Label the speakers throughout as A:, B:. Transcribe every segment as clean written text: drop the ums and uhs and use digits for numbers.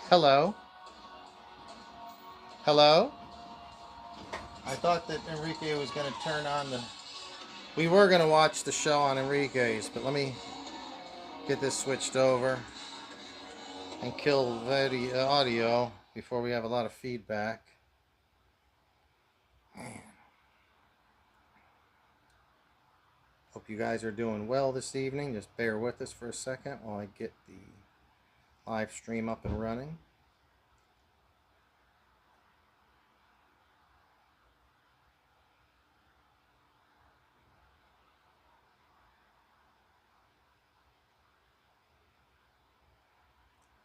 A: Hello? Hello? I thought that Enrique was going to turn on the... We were going to watch the show on Enrique's, but let me get this switched over and kill video, audio before we have a lot of feedback. Man. Hope you guys are doing well this evening. Just bear with us for a second while I get the live stream up and running.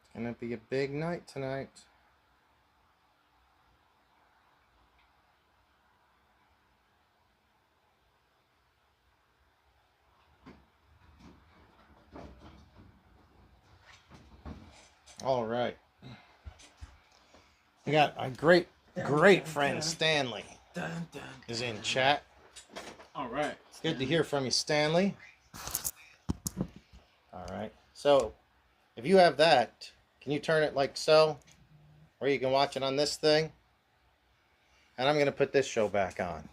A: It's going to be a big night tonight. All right. We got a great friend, Stanley, is in chat.
B: All right.
A: It's good to hear from you, Stanley. All right. So, if you have that, can you turn it like so? Where you can watch it on this thing? And I'm going to put this show back on. I'm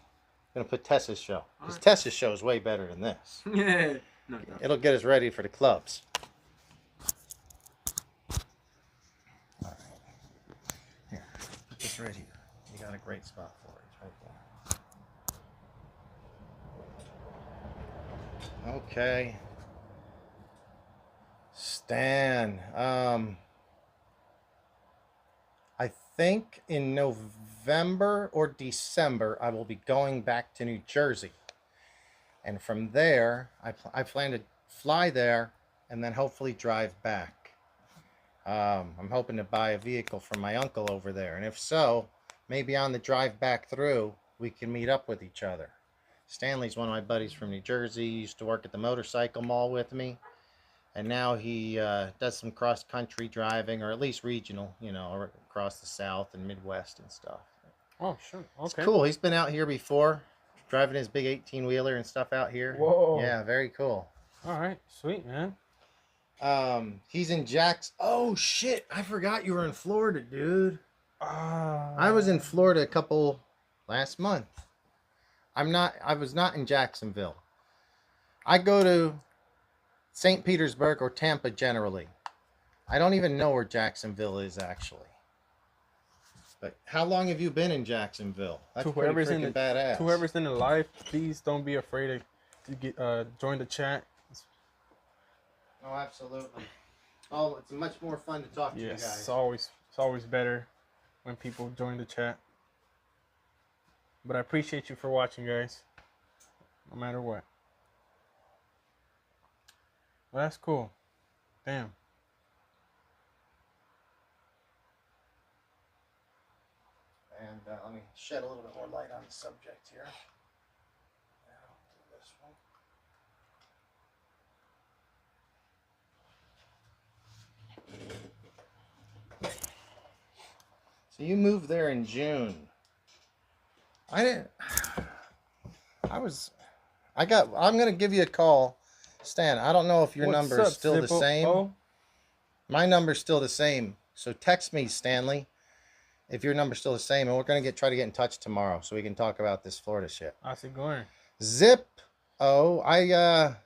A: going to put Tessa's show. Because Tessa's show is way better than this.
B: Yeah. No.
A: It'll get us ready for the clubs. All right. Here, put this right here. You got a great spot for it. It's right there. Okay. Stan. I think in November or December I will be going back to New Jersey. And from there, I plan to fly there and then hopefully drive back. I'm hoping to buy a vehicle from my uncle over there. And if so, maybe on the drive back through, we can meet up with each other. Stanley's one of my buddies from New Jersey. He used to work at the motorcycle mall with me. And now he does some cross-country driving, or at least regional, you know, across the South and Midwest and stuff.
B: Oh, sure. Okay.
A: It's cool. He's been out here before, driving his big 18-wheeler and stuff out here.
B: Whoa.
A: Yeah, very cool.
B: All right. Sweet, man.
A: He's in Jack's. Oh, shit. I forgot you were in Florida, dude. I was in Florida last month. I was not in Jacksonville. I go to St. Petersburg or Tampa generally. I don't even know where Jacksonville is actually. But how long have you been in Jacksonville? That's pretty freaking badass.
B: To whoever's in the live, please don't be afraid to get join the chat.
A: Oh, absolutely. Oh, it's much more fun to talk to you guys.
B: It's always better when people join the chat. But I appreciate you for watching, guys. No matter what. Well, that's cool. Damn.
A: And let me shed a little bit more light on the subject here. Now, do this one. So you moved there in June. I'm going to give you a call. Stan, I don't know if your number is still the same.
B: Oh?
A: My number's still the same. So text me, Stanley, if your number's still the same. And we're going to try to get in touch tomorrow so we can talk about this Florida shit.
B: How's it going?
A: Zip-O, I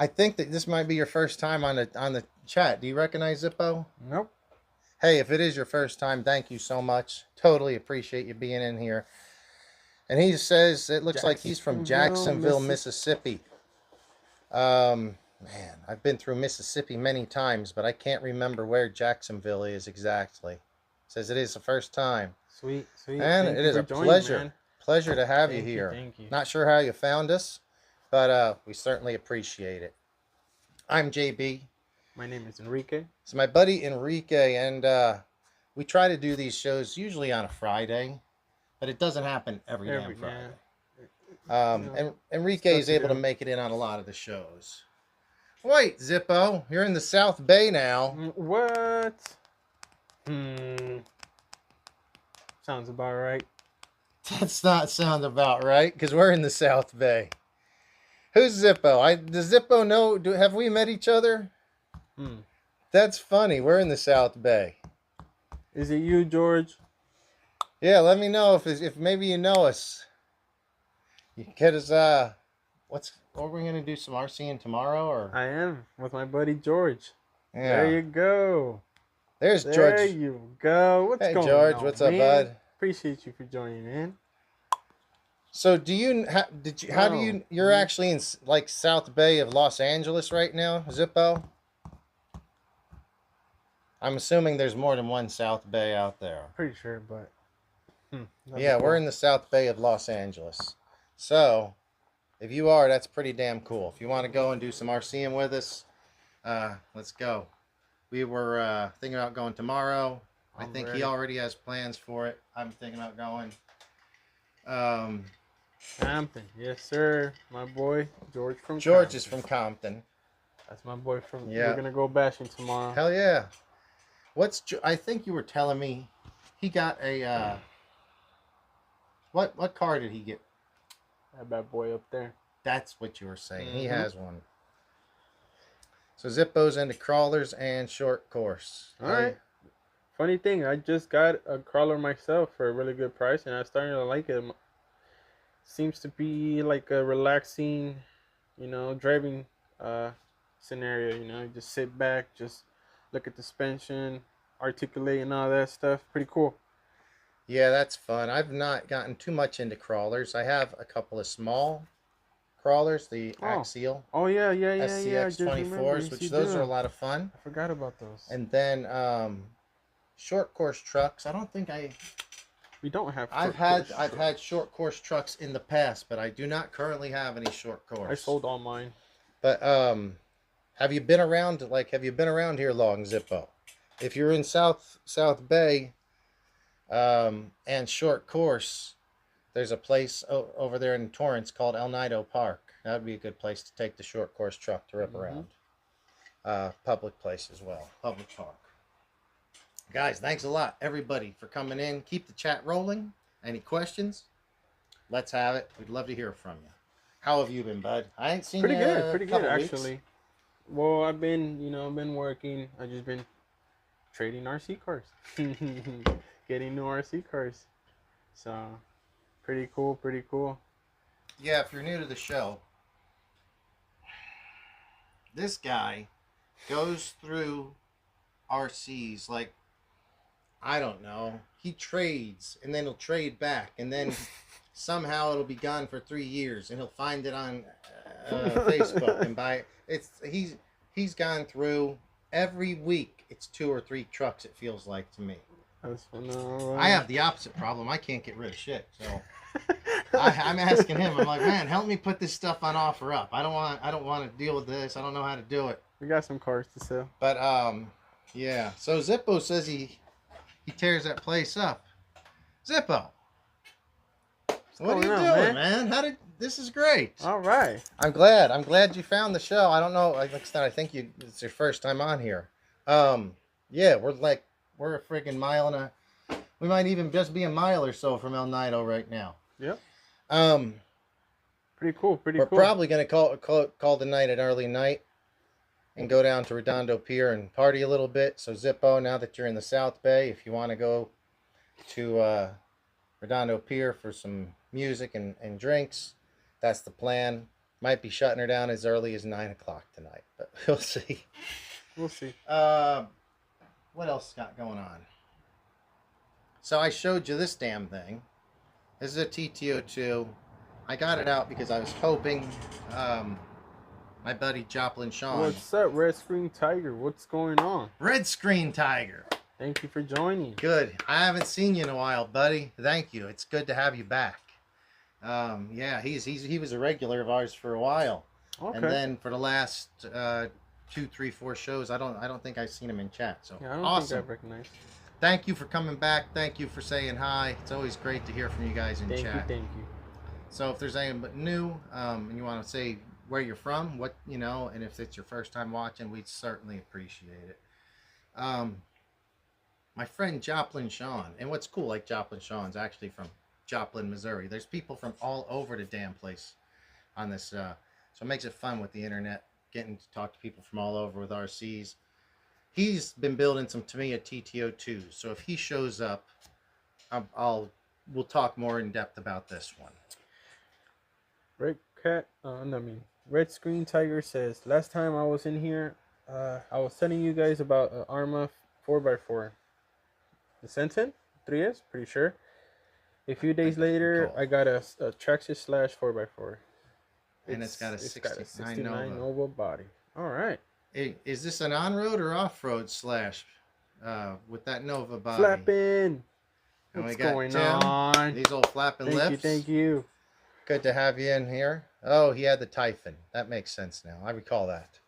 A: think that this might be your first time on the chat. Do you recognize Zip-O?
B: Nope.
A: Hey, if it is your first time, thank you so much. Totally appreciate you being in here. And he says it looks like he's from Jacksonville, Mississippi. Man, I've been through Mississippi many times, but I can't remember where Jacksonville is exactly. It says it is the first time.
B: Sweet.
A: And it is a pleasure to have you here.
B: Thank you.
A: Not sure how you found us, but we certainly appreciate it. I'm JB.
B: My name is Enrique.
A: It's my buddy Enrique, and we try to do these shows usually on a Friday, but it doesn't happen every damn Friday. And Enrique is able to make it in on a lot of the shows. Wait, Zippo, you're in the South Bay now.
B: What? Sounds about right.
A: That's not sound about right, because we're in the South Bay. Who's Zippo? Does Zippo know? Have we met each other? That's funny. We're in the South Bay.
B: Is it you, George?
A: Yeah, let me know if maybe you know us. You can get us. What are we gonna do? Some RCing tomorrow, or
B: I am with my buddy George. There
A: yeah?
B: you go.
A: There's
B: There
A: George.
B: you go. What's
A: Hey
B: going
A: George,
B: on,
A: what's up,
B: man?
A: bud?
B: Appreciate you for joining in.
A: So do you? Did you? How do
B: Oh,
A: you? You're actually in like South Bay of Los Angeles right now, Zippo. I'm assuming there's more than one South Bay out there.
B: pretty sure, but that'd be
A: Yeah, we're
B: cool.
A: in the South Bay of Los Angeles. So if you are, that's pretty damn cool. If you want to go and do some RCing with us, let's go. We were thinking about going tomorrow. I
B: I'm
A: think he
B: ready.
A: already has plans for it. I'm thinking about going. Um,
B: Compton, yes, sir. My boy George from
A: George is
B: Compton.
A: from Compton.
B: That's my boy from. We're
A: Yeah.
B: gonna go bashing tomorrow.
A: Hell yeah. I think you were telling me he got a what car did he get?
B: That bad boy up there.
A: That's what you were saying. He
B: Mhm.
A: has one. So Zippo's into crawlers and short course.
B: All right. Funny thing, I just got a crawler myself for a really good price, and I'm starting to like it. Seems to be like a relaxing, driving uh, scenario. Just sit back, just look at the suspension, articulate, and all that stuff. Pretty cool.
A: Yeah, that's fun. I've not gotten too much into crawlers. I have a couple of small crawlers, the
B: Oh,
A: Axial
B: oh yeah, yeah, yeah, yeah. I
A: SCX
B: just remember.
A: 24s,
B: Yes, you
A: which those are a
B: do.
A: lot of fun.
B: I forgot about those.
A: And then short course trucks. I don't think
B: We don't have.
A: I've had short course trucks in the past, but I do not currently have any short course.
B: I sold all mine.
A: But have you been around here long, Zippo? If you're in South Bay and short course, there's a place over there in Torrance called El Nido Park. That would be a good place to take the short course truck to rip around. Public place as well, public park. Guys, thanks a lot, everybody, for coming in. Keep the chat rolling. Any questions? Let's have it. We'd love to hear from you. How have you been, bud? I ain't seen
B: Pretty
A: you
B: good, pretty good
A: weeks.
B: actually. Well, I've been working. I just been trading RC cars, getting new RC cars. So, pretty cool, pretty cool.
A: Yeah, if you're new to the show, this guy goes through RCs like, I don't know. He trades and then he'll trade back and then somehow it'll be gone for 3 years and he'll find it on Facebook and buy it. He's gone through every week. It's 2 or 3 trucks. It feels like to me.
B: That's fun.
A: I have the opposite problem. I can't get rid of shit. So I'm asking him. I'm like, man, help me put this stuff on offer up. I don't want to deal with this. I don't know how to do it.
B: We got some cars to sell.
A: But yeah. So Zippo says he tears that place up. Zippo, what are you doing, man? This is great.
B: All right.
A: I'm glad you found the show. I don't know. Like I said, I think it's your first time on here. Yeah, we're a freaking mile and a. We might even just be a mile or so from El Nido right now.
B: Yep.
A: Pretty
B: cool.
A: We're probably gonna call the night an early night, and go down to Redondo Pier and party a little bit. So Zippo, now that you're in the South Bay, if you want to go to Redondo Pier for some music and drinks, that's the plan. Might be shutting her down as early as 9 o'clock tonight, but we'll see.
B: We'll see.
A: What else got going on? So I showed you this damn thing. This is a TTO2. I got it out because I was hoping my buddy Joplin Sean.
B: What's up, Red Screen Tiger? What's going on?
A: Red Screen Tiger.
B: Thank you for joining.
A: Good. I haven't seen you in a while, buddy. Thank you. It's good to have you back. Yeah, he was a regular of ours for a while.
B: Okay.
A: And then for the last 2, 3, 4 shows, I don't think I've seen him in chat. So
B: Yeah, I don't
A: awesome.
B: think I've recognized.
A: Thank you for coming back. Thank you for saying hi. It's always great to hear from you guys in chat.
B: Thank you.
A: So if there's anyone new and you want to say where you're from, and if it's your first time watching, we'd certainly appreciate it. My friend Joplin Sean, and what's cool, like Joplin Sean's actually from Joplin, Missouri. There's people from all over the damn place on this, so it makes it fun with the internet, getting to talk to people from all over with RCs. he's been building some Tamiya TTO2s. So if he shows up, we'll talk more in depth about this one.
B: Red cat. No, I mean Red Screen Tiger says last time I was in here, I was telling you guys about Arrma 4x4. The Sensen 3S, pretty sure. A few days later, I got a Traxxas Slash 4x4.
A: And it's got a 69
B: Nova body. All right.
A: Hey, is this an on-road or off-road Slash with that Nova body?
B: Flapping.
A: And
B: What's
A: we got
B: going
A: Tim,
B: on?
A: these old flapping lips.
B: Thank you.
A: Good to have you in here. Oh, he had the Typhon. That makes sense now. I recall that.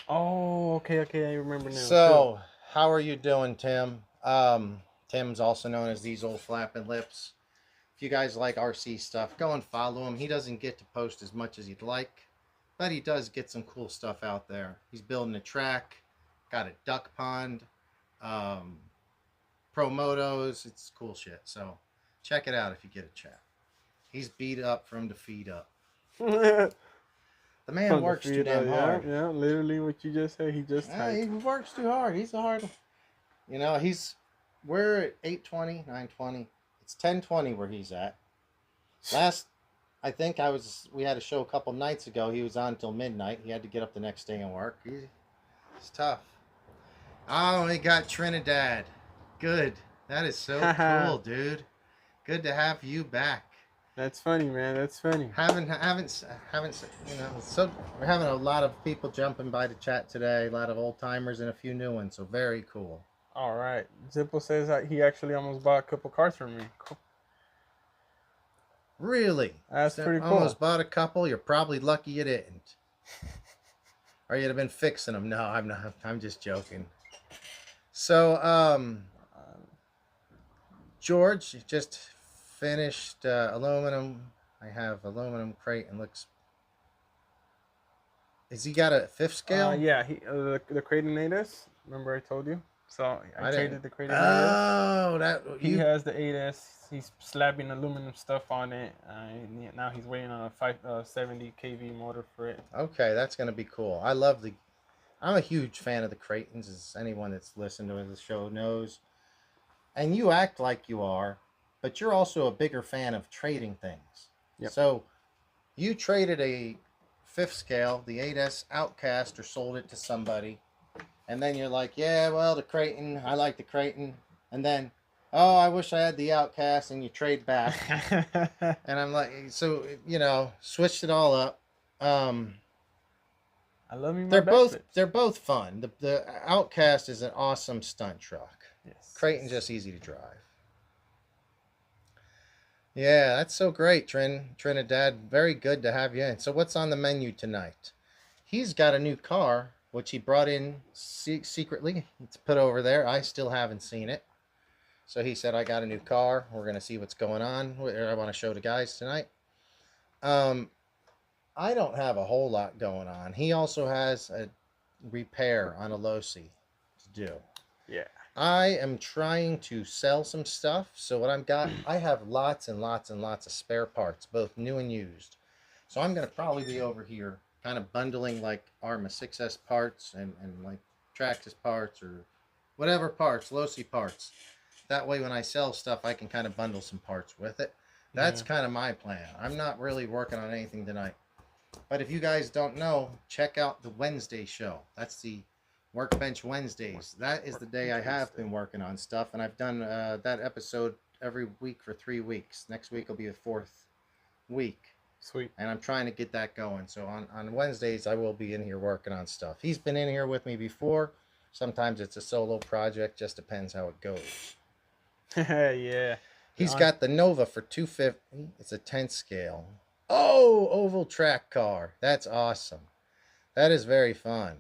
B: Oh, okay. I remember now.
A: So, how are you doing, Tim? Tim's also known as These Old Flapping Lips. If you guys like RC stuff, go and follow him. He doesn't get to post as much as he'd like, but he does get some cool stuff out there. He's building a track, got a duck pond, pro motos. It's cool shit. So check it out if you get a chance. He's beat up from the feet up. The man works too damn hard.
B: Yeah, literally what you just said. He
A: works too hard. He's a hard. We're at 8:20, 9:20. It's 10:20 where he's at. We had a show a couple nights ago. He was on until midnight. He had to get up the next day and work. It's tough. Oh, we got Trinidad. Good. That is so cool, dude. Good to have you back.
B: That's funny, man. That's funny.
A: So we're having a lot of people jumping by the chat today. A lot of old timers and a few new ones. So very cool.
B: All right. Zippo says that he actually almost bought a couple cars from me. Cool.
A: Really?
B: That's pretty cool.
A: Almost bought a couple. You're probably lucky you didn't. Or you'd have been fixing them. No, I'm not. I'm just joking. So, George just finished aluminum. I have aluminum crate and looks. Has he got a 5th scale?
B: Yeah, the crate in 8S. Remember I told you? So I traded the crate in 8S.
A: Oh,
B: he has the 8S. He's slabbing aluminum stuff on it. Now he's waiting on a 570 kV motor for it.
A: Okay, that's gonna be cool. I'm a huge fan of the Creightons, as anyone that's listened to the show knows. And you act like you are, but you're also a bigger fan of trading things.
B: Yep.
A: So you traded a 5th scale, the 8S Outcast, or sold it to somebody. And then you're like, yeah, well, the Creighton, I like the Creighton. And then, oh, I wish I had the Outcast, and you trade back. And I'm like, so, switched it all up.
B: I love you.
A: They're both fun. The Outcast is an awesome stunt truck.
B: Yes.
A: Creighton's just easy to drive. Yeah, that's so great, Trinidad. Very good to have you in. So what's on the menu tonight? He's got a new car, which he brought in secretly. It's put over there. I still haven't seen it. So he said, I got a new car. We're going to see what's going on. I want to show the guys tonight. I don't have a whole lot going on. He also has a repair on a Losi to do.
B: Yeah.
A: I am trying to sell some stuff. So I have lots and lots and lots of spare parts, both new and used. So I'm going to probably be over here kind of bundling like Arrma 6S parts and like Traxxas parts or whatever parts, Losi parts. That way when I sell stuff, I can kind of bundle some parts with it. That's kind of my plan. I'm not really working on anything tonight. But if you guys don't know, check out the Wednesday show. That's the Workbench Wednesdays. That is the day I have been working on stuff. And I've done that episode every week for 3 weeks. Next week will be the 4th week.
B: Sweet.
A: And I'm trying to get that going. So on Wednesdays, I will be in here working on stuff. He's been in here with me before. Sometimes it's a solo project. Just depends how it goes.
B: Yeah.
A: He's got the Nova for 250. It's a 10th scale. Oh, oval track car. That's awesome. That is very fun.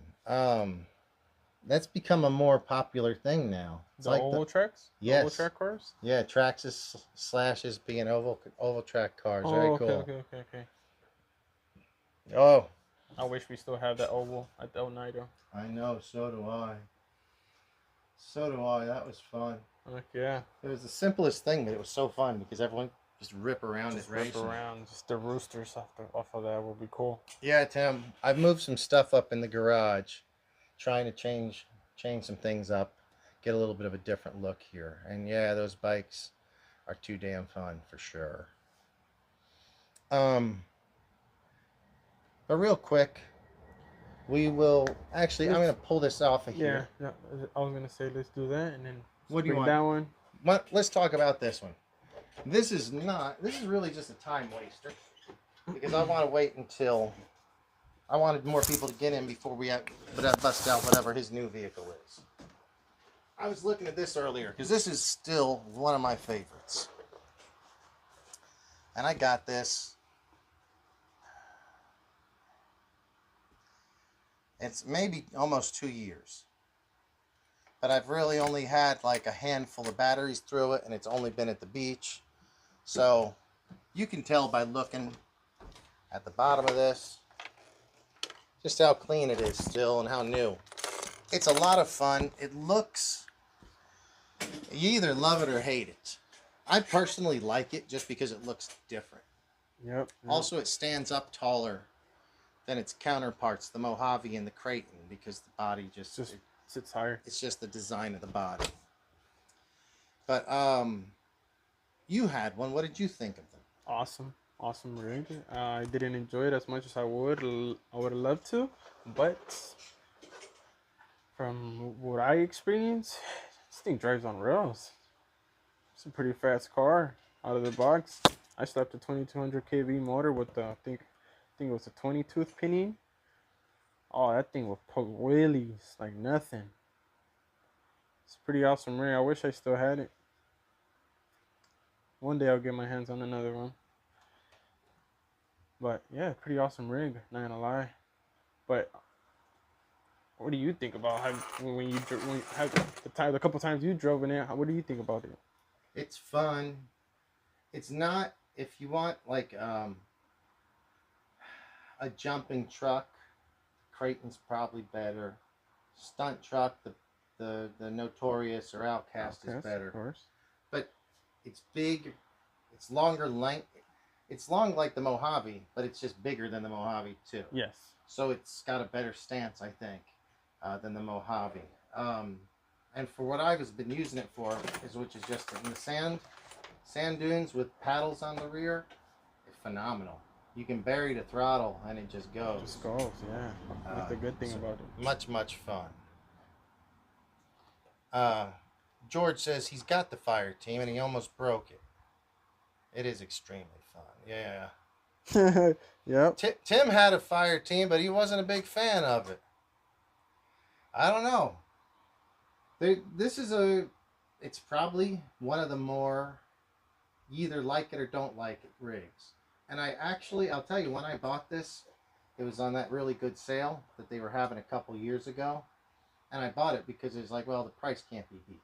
A: That's become a more popular thing now. It's
B: the oval tracks?
A: Yes.
B: Oval track cars?
A: Yeah, Traxxas Slashes being oval track cars. Very cool.
B: Okay.
A: Oh.
B: I wish we still have that oval at the Oneida.
A: I know, so do I. That was fun.
B: Heck yeah.
A: It was the simplest thing, but it was so fun because everyone just rip around it racing.
B: Rip around. Just the roosters off of that would be cool.
A: Yeah, Tim. I've moved some stuff up in the garage, trying to change change some things up, get a little bit of a different look here. And yeah, those bikes are too damn fun for sure. Um, but real quick, we will actually. I'm gonna
B: Let's,
A: pull this off of
B: yeah,
A: here.
B: yeah, I was gonna say let's do that and then
A: What do you
B: bring
A: want?
B: that one.
A: Let's talk about this one. This is not. This is really just a time waster because I want to wait until I wanted more people to get in before we bust out whatever his new vehicle is. I was looking at this earlier because this is still one of my favorites, and I got this. It's maybe almost 2 years, but I've really only had like a handful of batteries through it, and it's only been at the beach. So you can tell by looking at the bottom of this just how clean it is still and how new. It's a lot of fun. It looks, you either love it or hate it. I personally like it just because it looks different.
B: Yep.
A: Also, it stands up taller than its counterparts, the Mojave and the Creighton, because the body just
B: sits higher.
A: It's just the design of the body. But you had one. What did you think of them?
B: Awesome rig. I didn't enjoy it as much as I would have loved to, but from what I experienced, this thing drives on rails. It's a pretty fast car out of the box. I slapped a 2200 kV motor with the I think it was a 20 tooth pinion. Oh, that thing will poke wheelies like nothing. It's a pretty awesome rig. I wish I still had it. One day I'll get my hands on another one. But yeah, pretty awesome rig, not gonna lie. But what do you think about when you have the couple times you drove in it? What do you think about it?
A: It's fun. It's not, if you want like a jumping truck, Creighton's probably better. Stunt truck, the Notorious or Outcast is better.
B: Of course.
A: But it's big. It's longer length. It's long like the Mojave, but it's just bigger than the Mojave too.
B: Yes.
A: So it's got a better stance, I think, than the Mojave. And for what I've been using it for, which is just in the sand dunes with paddles on the rear, it's phenomenal. You can bury the throttle and it just goes.
B: Just goes, yeah. That's the good thing about it.
A: Much fun. George says he's got the fire team and he almost broke it. It is extremely fun. Yeah.
B: Yep.
A: Tim had a fire team, but he wasn't a big fan of it. I don't know. It's probably one of the more you either like it or don't like it rigs. And I'll tell you, when I bought this, it was on that really good sale that they were having a couple years ago. And I bought it because it was like, well, the price can't be beat.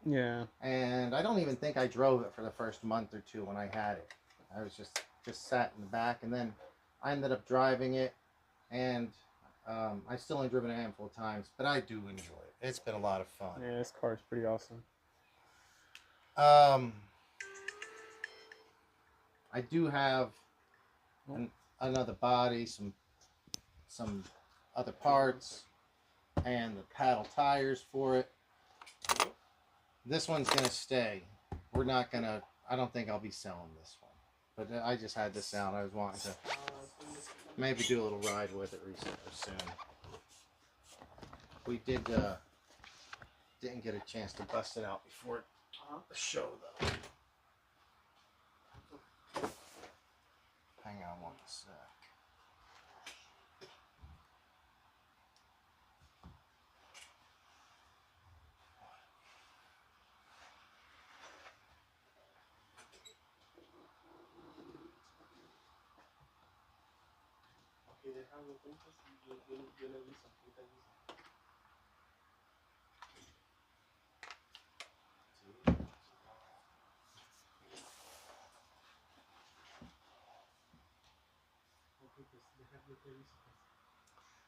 B: Yeah.
A: And I don't even think I drove it for the first month or two when I had it. I was just sat in the back, and then I ended up driving it, and I still only driven a handful of times, but I do enjoy it. It's been a lot of fun.
B: Yeah, this car is pretty awesome.
A: I do have another body, some other parts, and the paddle tires for it. This one's gonna stay. We're not gonna. I don't think I'll be selling this one. But I just had this out. I was wanting to maybe do a little ride with it recently or soon. We didn't get a chance to bust it out before the show though. Hang on one sec.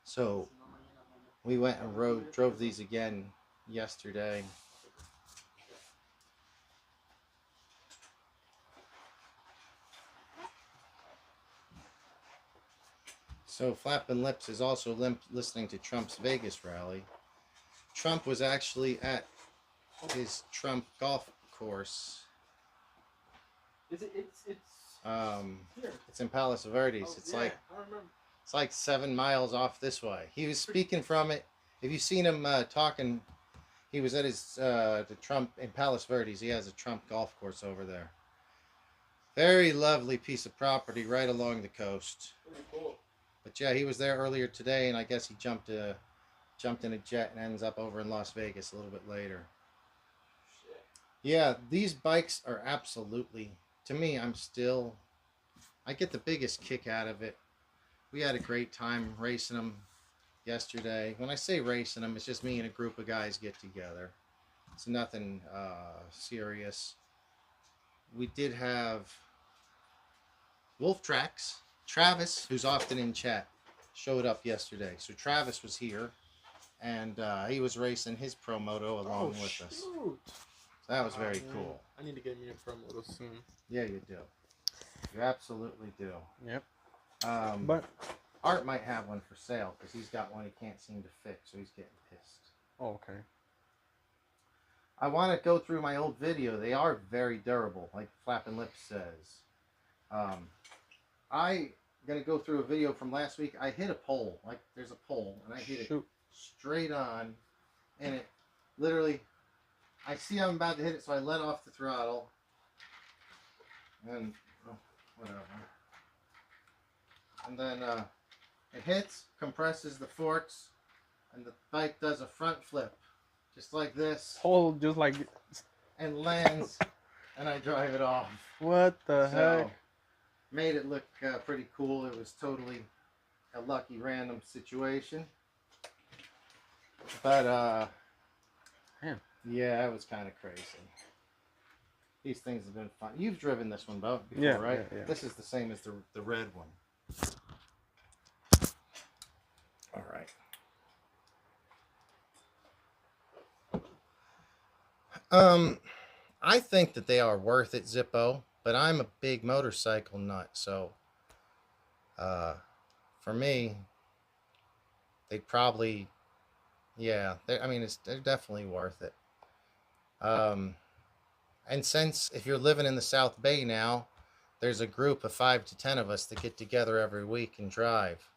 A: So we went and drove these again yesterday. So Flappin' Lips is also listening to Trump's Vegas rally. Trump was actually at his Trump golf course.
B: Is it? It's here.
A: It's in Palos Verdes.
B: Oh,
A: It's
B: yeah,
A: like
B: I remember.
A: it's like 7 miles off this way. He was speaking from it. If you've seen him talking, he was at his the Trump in Palos Verdes. He has a Trump golf course over there. Very lovely piece of property right along the coast.
B: Pretty cool.
A: But yeah, he was there earlier today, and I guess he jumped in a jet and ends up over in Las Vegas a little bit later.
B: Shit.
A: Yeah, these bikes are absolutely, to me, I get the biggest kick out of it. We had a great time racing them yesterday. When I say racing them, it's just me and a group of guys get together. It's nothing serious. We did have Wolf Tracks. Travis, who's often in chat, showed up yesterday. So Travis was here, and he was racing his Promoto along with us. So that was very cool.
B: I need to get me a Promoto soon.
A: Yeah, you do. You absolutely do.
B: Yep.
A: But Art might have one for sale because he's got one he can't seem to fix, so he's getting pissed.
B: Oh, okay.
A: I want to go through my old video. They are very durable, like Flappin' Lips says. I gonna go through a video from last week. I hit a pole, like there's a pole, and I hit it straight on, and it literally, I see I'm about to hit it, so I let off the throttle, and whatever. And then it hits, compresses the forks, and the bike does a front flip, just like this.
B: Pole just like,
A: and lands, and I drive it off.
B: What the heck?
A: Made it look pretty cool. It was totally a lucky random situation. But, yeah, it was kind of crazy. These things have been fun. You've driven this one, Bo, before, right?
B: Yeah.
A: This is the same as the red one. All right. I think that they are worth it, Zippo, but I'm a big motorcycle nut, so for me, they'd probably, yeah, they're definitely worth it. And since if you're living in the South Bay now, there's a group of 5 to 10 of us that get together every week and drive.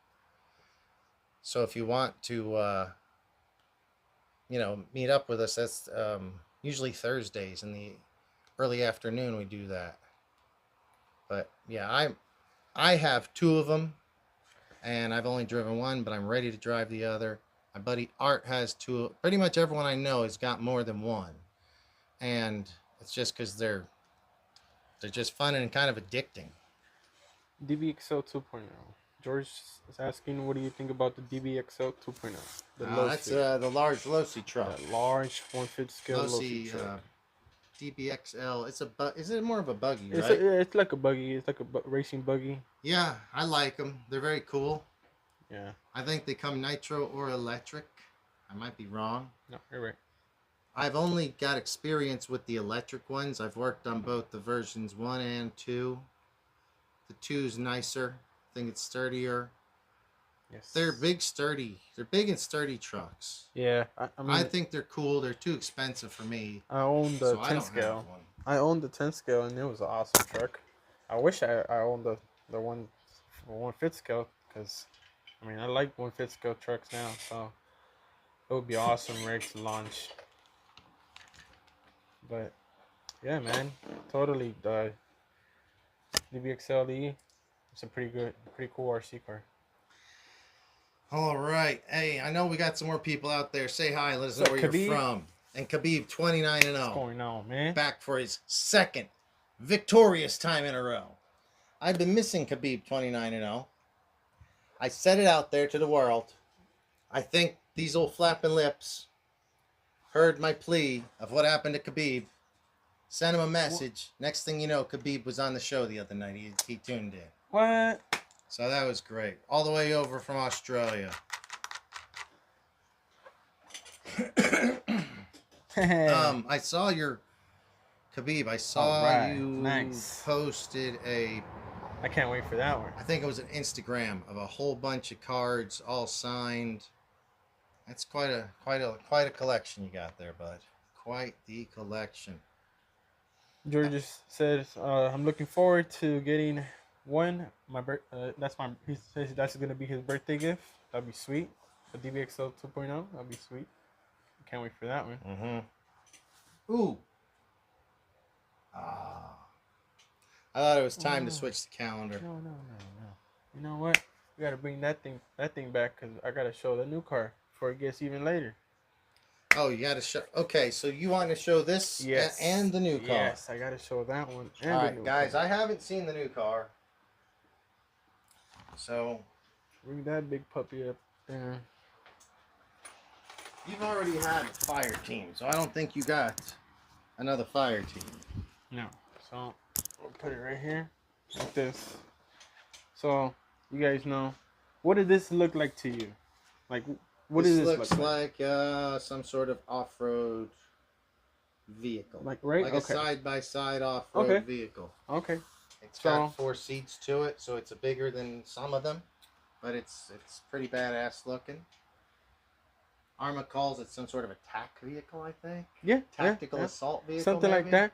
A: So if you want to, meet up with us, that's usually Thursdays in the early afternoon we do that. But yeah, I have 2 of them, and I've only driven one, but I'm ready to drive the other. My buddy Art has 2. Pretty much everyone I know has got more than one, and it's just because they're just fun and kind of addicting.
B: DBXL 2.0. George is asking, what do you think about the DBXL 2.0?
A: That's the large Losi truck.
B: That large 1/5 scale Losi truck.
A: DBXL. Is it more of a buggy, right?
B: It's like a buggy. It's like a racing buggy.
A: Yeah, I like them. They're very cool.
B: Yeah.
A: I think they come nitro or electric. I might be wrong.
B: No, you're right.
A: I've only got experience with the electric ones. I've worked on both the versions 1 and 2. The 2's nicer. I think it's sturdier.
B: Yes.
A: They're big and sturdy trucks.
B: Yeah, I
A: think they're cool. They're too expensive for me.
B: I own the 10 scale. I owned the 10 scale, and it was an awesome truck. I wish I owned the 1/5 scale, because I like 1/5 scale trucks now, so it would be awesome rig to launch. But yeah, man, totally. The DBXLE, it's a pretty cool RC car.
A: All right. Hey, I know we got some more people out there. Say hi. Let us know where you're from. And Khabib, 29-0.
B: What's going on, man?
A: Back for his second victorious time in a row. I've been missing Khabib, 29-0. I said it out there to the world. I think these old flapping lips heard my plea of what happened to Khabib. Sent him a message. Next thing you know, Khabib was on the show the other night. He tuned in.
B: What?
A: So that was great. All the way over from Australia. I saw your Khabib. I saw you posted
B: I can't wait for that one.
A: I think it was an Instagram of a whole bunch of cards all signed. That's quite a collection you got there, bud. Quite the collection.
B: George just says, "I'm looking forward to getting one. That's my. He says that's gonna be his birthday gift. That'd be sweet. A DBXL 2.0. That'd be sweet. Can't wait for that one.
A: Mm-hmm. Ooh. Ah. I thought it was
B: Oh
A: time to
B: no,
A: switch the calendar.
B: no. You know what? We gotta bring that thing back because I gotta show the new car before it gets even later.
A: Oh, you got to show. Okay, so you want to show this
B: Yes,
A: and the new car.
B: yes, I gotta show that one
A: All
B: and the
A: right,
B: new
A: guys,
B: car.
A: I haven't seen the new car. So,
B: Bring that big puppy up there.
A: you've already had a fire team, so I don't think you got another fire team.
B: No, so we'll put it right here like this. So you guys know, what did this look like to you? Like, what does
A: This
B: this
A: looks
B: look like?
A: like some sort of off-road vehicle.
B: Like, right?
A: Like a
B: Okay.
A: side-by-side off-road
B: Okay.
A: vehicle.
B: Okay.
A: It's
B: So
A: got 4 seats to it, so it's bigger than some of them, but it's pretty badass looking. Arrma calls it some sort of attack vehicle, I think.
B: yeah,
A: Tactical
B: yeah.
A: assault vehicle,
B: Something
A: maybe?
B: like that.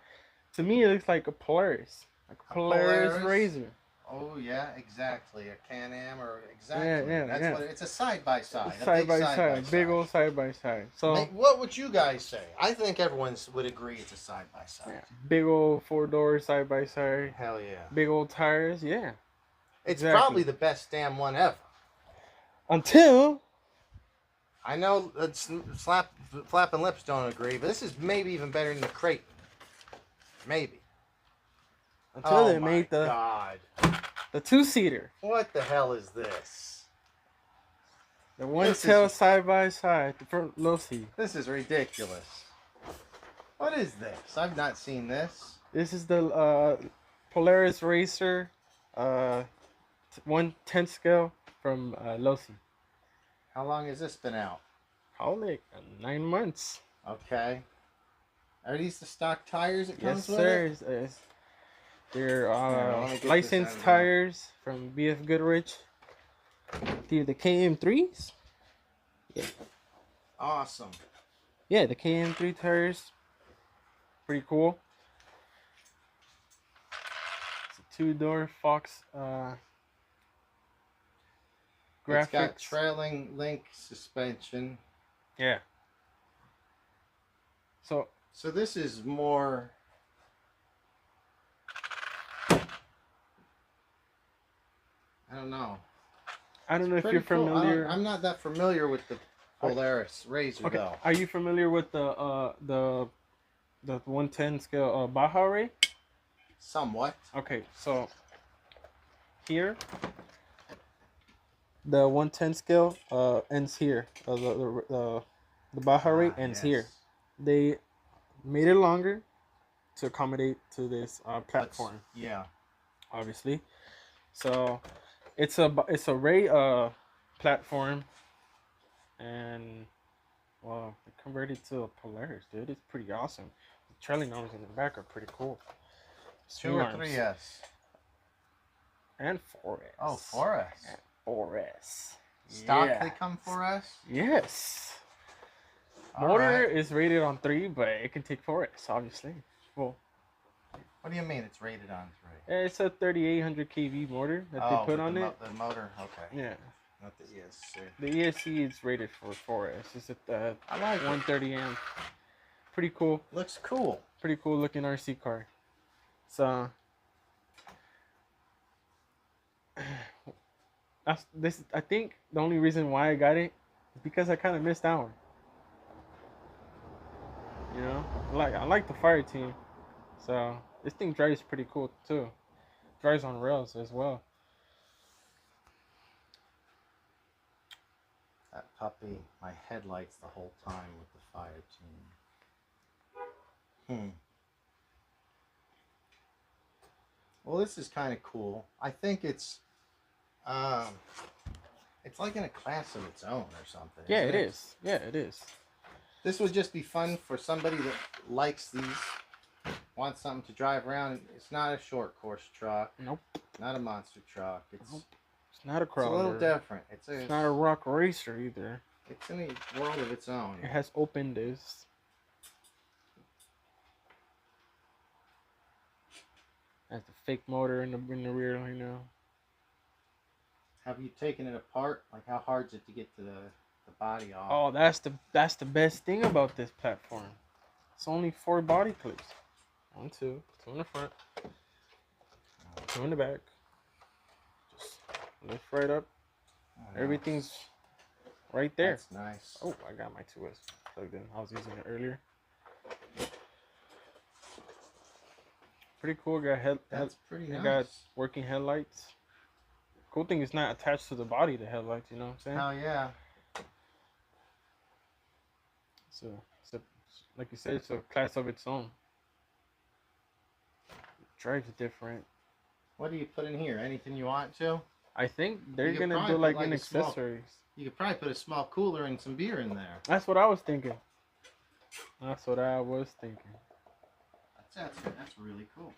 B: To me, it looks like a Polaris, like a
A: A
B: Polaris
A: Polaris?
B: Razor.
A: Oh yeah, exactly. A Can-Am or
B: Yeah,
A: exactly.
B: yeah,
A: That's
B: yeah.
A: what it's a side by side. A
B: Side
A: big
B: by
A: side by
B: side, big
A: side.
B: old side by side. So
A: What would you guys say? I think everyone would agree it's a side by
B: yeah,
A: side.
B: big old 4 door side by side,
A: Hell yeah.
B: big old tires. Yeah,
A: It's
B: exactly.
A: probably the best damn one ever.
B: Until
A: I know flapping lips don't agree, but this is maybe even better than the Creighton. Maybe.
B: they
A: my
B: made
A: God.
B: the 2-seater,
A: What the hell is this?
B: the one
A: This
B: tail
A: is-
B: side by side, the front Losi.
A: This is ridiculous. What is this? I've not seen this.
B: This is the Polaris Racer, 1/10 scale from Losi.
A: How long has this been out?
B: How like 9 months?
A: Okay. Are these the stock tires it
B: Yes,
A: comes with?
B: sir.
A: It?
B: They're
A: let me get this
B: licensed
A: out of here.
B: tires from BF Goodrich. They're the KM3s. Yeah,
A: Awesome.
B: yeah, the KM3 tires. Pretty cool. It's a 2-door Fox graphics.
A: It's got trailing link suspension.
B: Yeah.
A: So this is more. I don't know.
B: I don't know if
A: Pretty
B: you're
A: cool.
B: familiar.
A: I'm not that familiar with the Polaris Razor
B: Okay,
A: though.
B: are you familiar with the 1/10 scale Baja Ray?
A: Somewhat.
B: Okay, so here the 1/10 scale ends here. The Baja Ray ends here.
A: Yes.
B: They made it longer to accommodate to this platform,
A: Yeah.
B: obviously. So it's a Ray platform, and well, it converted to a Polaris, dude. It's pretty awesome. The trailing arms in the back are pretty cool.
A: 2 or 3S.
B: And 4S.
A: Oh, 4S.
B: And 4S.
A: Stock
B: Yeah.
A: they come 4S?
B: Yes.
A: All
B: Motor
A: right.
B: is rated on 3, but it can take 4S, obviously. Well,
A: What do you mean it's rated on 3?
B: it's a 3800 kV motor that they put on it.
A: The motor, okay.
B: Yeah.
A: Not the ESC.
B: The ESC is rated for 4S. It's at the
A: I like it.
B: 130 amp. Pretty cool.
A: Looks cool.
B: Pretty cool looking RC car. So I think the only reason why I got it is because I kind of missed out one. You know, I like the fire team, so this thing drives pretty cool too. Drives on rails as well.
A: That puppy, my headlights the whole time with the fire team. Well, this is kind of cool. I think it's like in a class of its own or something.
B: Yeah,
A: isn't
B: it is. Yeah, it is.
A: This would just be fun for somebody that likes these, wants something to drive around. It's not a short course truck.
B: Nope.
A: Not a monster truck. It's
B: Nope. It's not a
A: it's a
B: crawler.
A: little different.
B: It's not a rock racer either.
A: It's in a world of its own.
B: It has opened this. Has the fake motor in the rear right now.
A: Have you taken it apart? Like, how hard is it to get to the body off?
B: Oh, that's the best thing about this platform. It's only 4 body clips. 1, 2, 2 in the front, 2 in the back. Just lift right up.
A: Oh,
B: Everything's right there.
A: That's nice.
B: Oh, I got my 2S plugged in. I was using it earlier. Pretty cool.
A: That's pretty nice.
B: Got working headlights. Cool thing is not attached to the body, the headlights, you know what I'm saying?
A: Hell yeah.
B: So, like you said, it's a class of its own. Drives different.
A: What do you put in here? Anything you want to?
B: I think they're
A: You could
B: gonna
A: probably
B: do
A: put,
B: like an
A: a small-
B: accessories.
A: You could probably put a small cooler and some beer in there.
B: That's what I was thinking. That's what I was thinking.
A: That's really cool.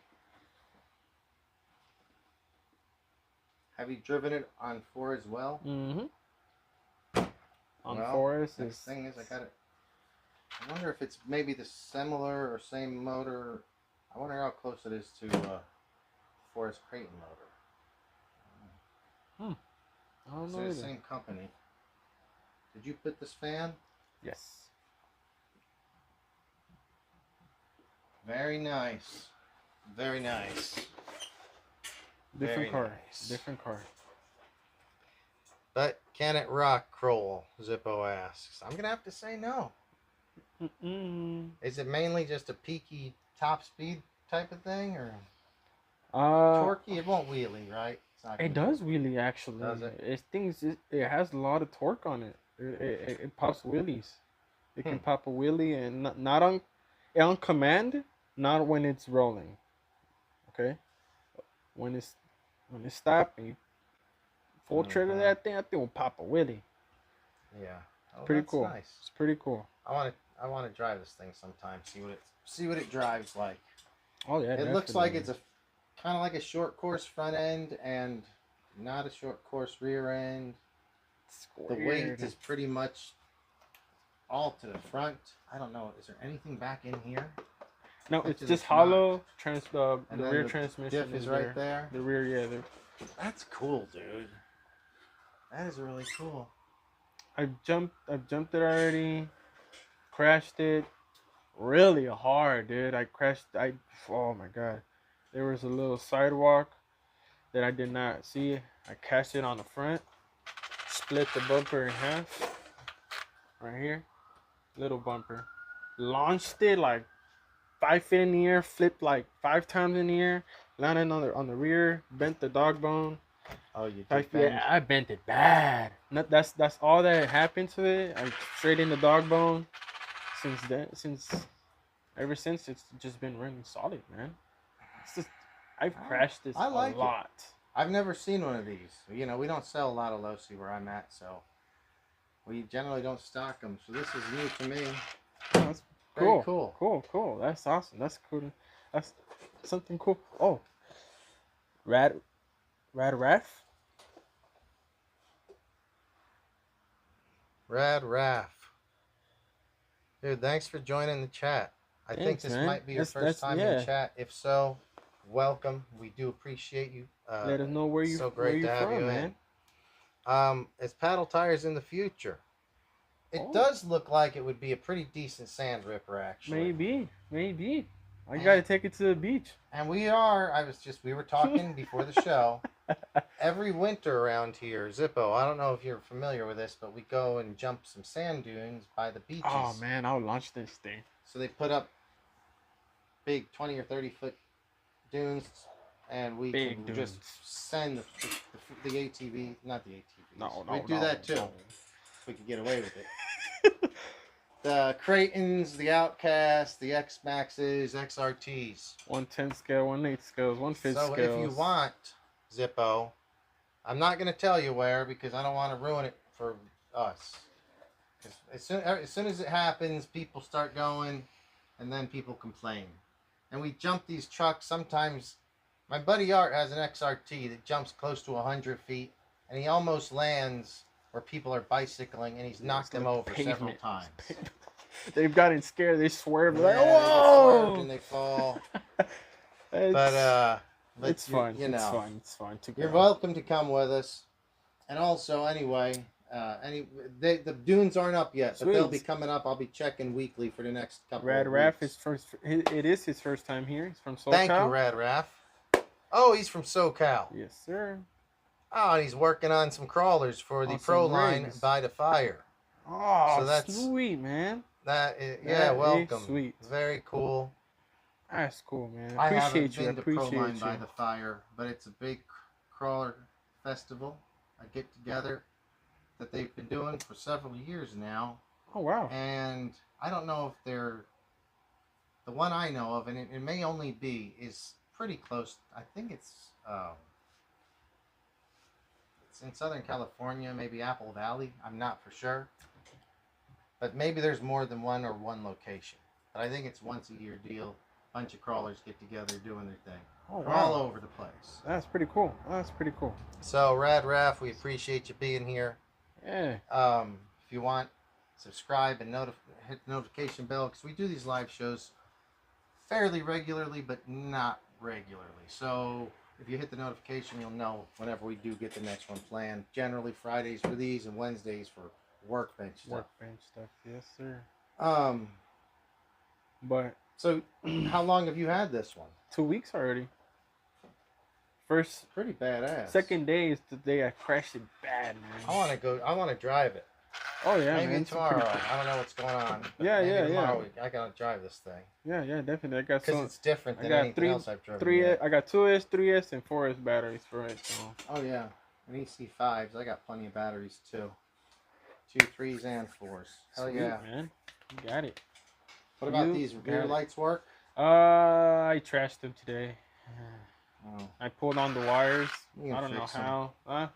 A: Have you driven it on 4 as well?
B: Mm-hmm. On
A: Well,
B: Forest
A: next
B: is.
A: thing is I wonder if it's maybe the similar or same motor. I wonder how close it is to Forest Creighton motor.
B: I don't
A: It's
B: know
A: the
B: either.
A: same company. Did you put this fan?
B: Yes.
A: Very nice. Very nice.
B: Different
A: Very
B: car.
A: nice.
B: Different car.
A: But can it rock, Kroll? Zippo asks. I'm going to have to say no.
B: Mm-mm.
A: Is it mainly just a peaky top speed type of thing? Or torquey? It won't wheelie, right? It's not
B: It
A: gonna
B: does wheelie actually.
A: Does it?
B: It has a lot of torque on it. It pops wheelies. It can pop a wheelie and not on command, not when it's rolling. Okay, when it's stopping, full trigger that thing will pop a wheelie.
A: Yeah. Oh,
B: Pretty
A: that's
B: cool.
A: Nice.
B: It's pretty cool.
A: I want to drive this thing sometime. See what it drives like.
B: Oh yeah.
A: It looks like it's a kind of like a short course front end and not a short course rear end. The weight is pretty much all to the front. I don't know. Is there anything back in here?
B: No, it's just hollow. The rear transmission
A: diff is right there.
B: The rear, yeah.
A: That's cool, dude. That is really cool.
B: I've jumped it already. Crashed it really hard, dude. Oh my god. There was a little sidewalk that I did not see. I cashed it on the front. Split the bumper in half. Right here. Little bumper. Launched it like 5 feet in the air. Flipped like 5 times in the air. Landed on the rear. Bent the dog bone.
A: Oh, you
B: did? I bent it bad. That's all that happened to it. I straightened the dog bone. Ever since it's just been running solid, man. It's just I've crashed this a lot.
A: I've never seen one of these. You know, we don't sell a lot of Losi where I'm at, so we generally don't stock them. So this is new to me.
B: Oh, that's
A: Very
B: cool.
A: cool.
B: Cool. That's awesome. That's cool. That's something cool. Oh, Rad Raff.
A: Rad Raff. Dude, thanks for joining the chat. I think this might be your first time in the chat. If so, welcome. We do appreciate you.
B: Let us know where you
A: so great to have you
B: man.
A: In. As paddle tires in the future, it does look like it would be a pretty decent sand ripper, actually.
B: Maybe. I gotta take it to the beach.
A: And we were talking before the show. Every winter around here, Zippo, I don't know if you're familiar with this, but we go and jump some sand dunes by the beaches.
B: Oh man, I'll launch this thing.
A: So they put up big 20 or 30 foot dunes, and we can just send the ATV, not the ATVs.
B: No,
A: we do that too.
B: No.
A: We could get away with it. The Creightons, the Outcasts, the X Maxes, XRTs.
B: 1/10 scale, 1/8 scales, 1/5 scales.
A: So if you want, Zippo, I'm not going to tell you where because I don't want to ruin it for us. As soon as it happens, people start going, and then people complain. And we jump these trucks. Sometimes, my buddy Art has an XRT that jumps close to 100 feet, and he almost lands where people are bicycling and he's knocked them over several times.
B: They've gotten scared. They swerve.
A: Yeah,
B: Like,
A: they get swerved
B: whoa!
A: and they fall.
B: But
A: But
B: it's fun.
A: you know,
B: It's fun. It's fun to
A: you're
B: go.
A: welcome to come with us. And also, anyway, the dunes aren't up yet, but they'll be coming up. I'll be checking weekly for the next couple of
B: Rad
A: weeks.
B: It is his first time here. He's from SoCal.
A: Thank you, Rad Raff. Oh, he's from SoCal.
B: Yes, sir.
A: Oh, and he's working on some crawlers for the Pro Line by the Fire.
B: Oh,
A: so that's
B: sweet, man.
A: Welcome.
B: Sweet.
A: Very cool.
B: That's cool, man.
A: I haven't been to Pro Line by the Fire, but it's a big crawler festival, a get-together that they've been doing for several years now.
B: Oh, wow.
A: And I don't know if they're... The one I know of, and it may only be, is pretty close. I think it's in Southern California, maybe Apple Valley. I'm not for sure. But maybe there's more than one or one location. But I think it's once a year deal. Bunch of crawlers get together doing their thing.
B: Oh, wow.
A: All over the place.
B: That's pretty cool.
A: So, Rad Raff, we appreciate you being here.
B: Yeah.
A: If you want, subscribe and hit the notification bell, because we do these live shows fairly regularly, but not regularly. So if you hit the notification, you'll know whenever we do get the next one planned. Generally Fridays for these and Wednesdays for workbench stuff.
B: Yes, sir.
A: But so how long have you had this one?
B: 2 weeks already. First,
A: pretty badass.
B: Second day is the day I crashed it bad, man.
A: I want to drive it.
B: Oh yeah,
A: maybe
B: man,
A: tomorrow. I don't know what's going on.
B: Yeah.
A: I gotta drive this thing.
B: Yeah, definitely. I got
A: because it's different than anything else I've driven.
B: I got 2S, 3S, and 4S batteries for it. So.
A: Oh yeah, and EC5s. I got plenty of batteries too. 2, 3s, and 4s. Hell
B: Sweet,
A: yeah,
B: man. You got it.
A: What about these rear lights work?
B: I trashed them today.
A: Oh.
B: I pulled on the wires. I don't know
A: them.
B: how. I'm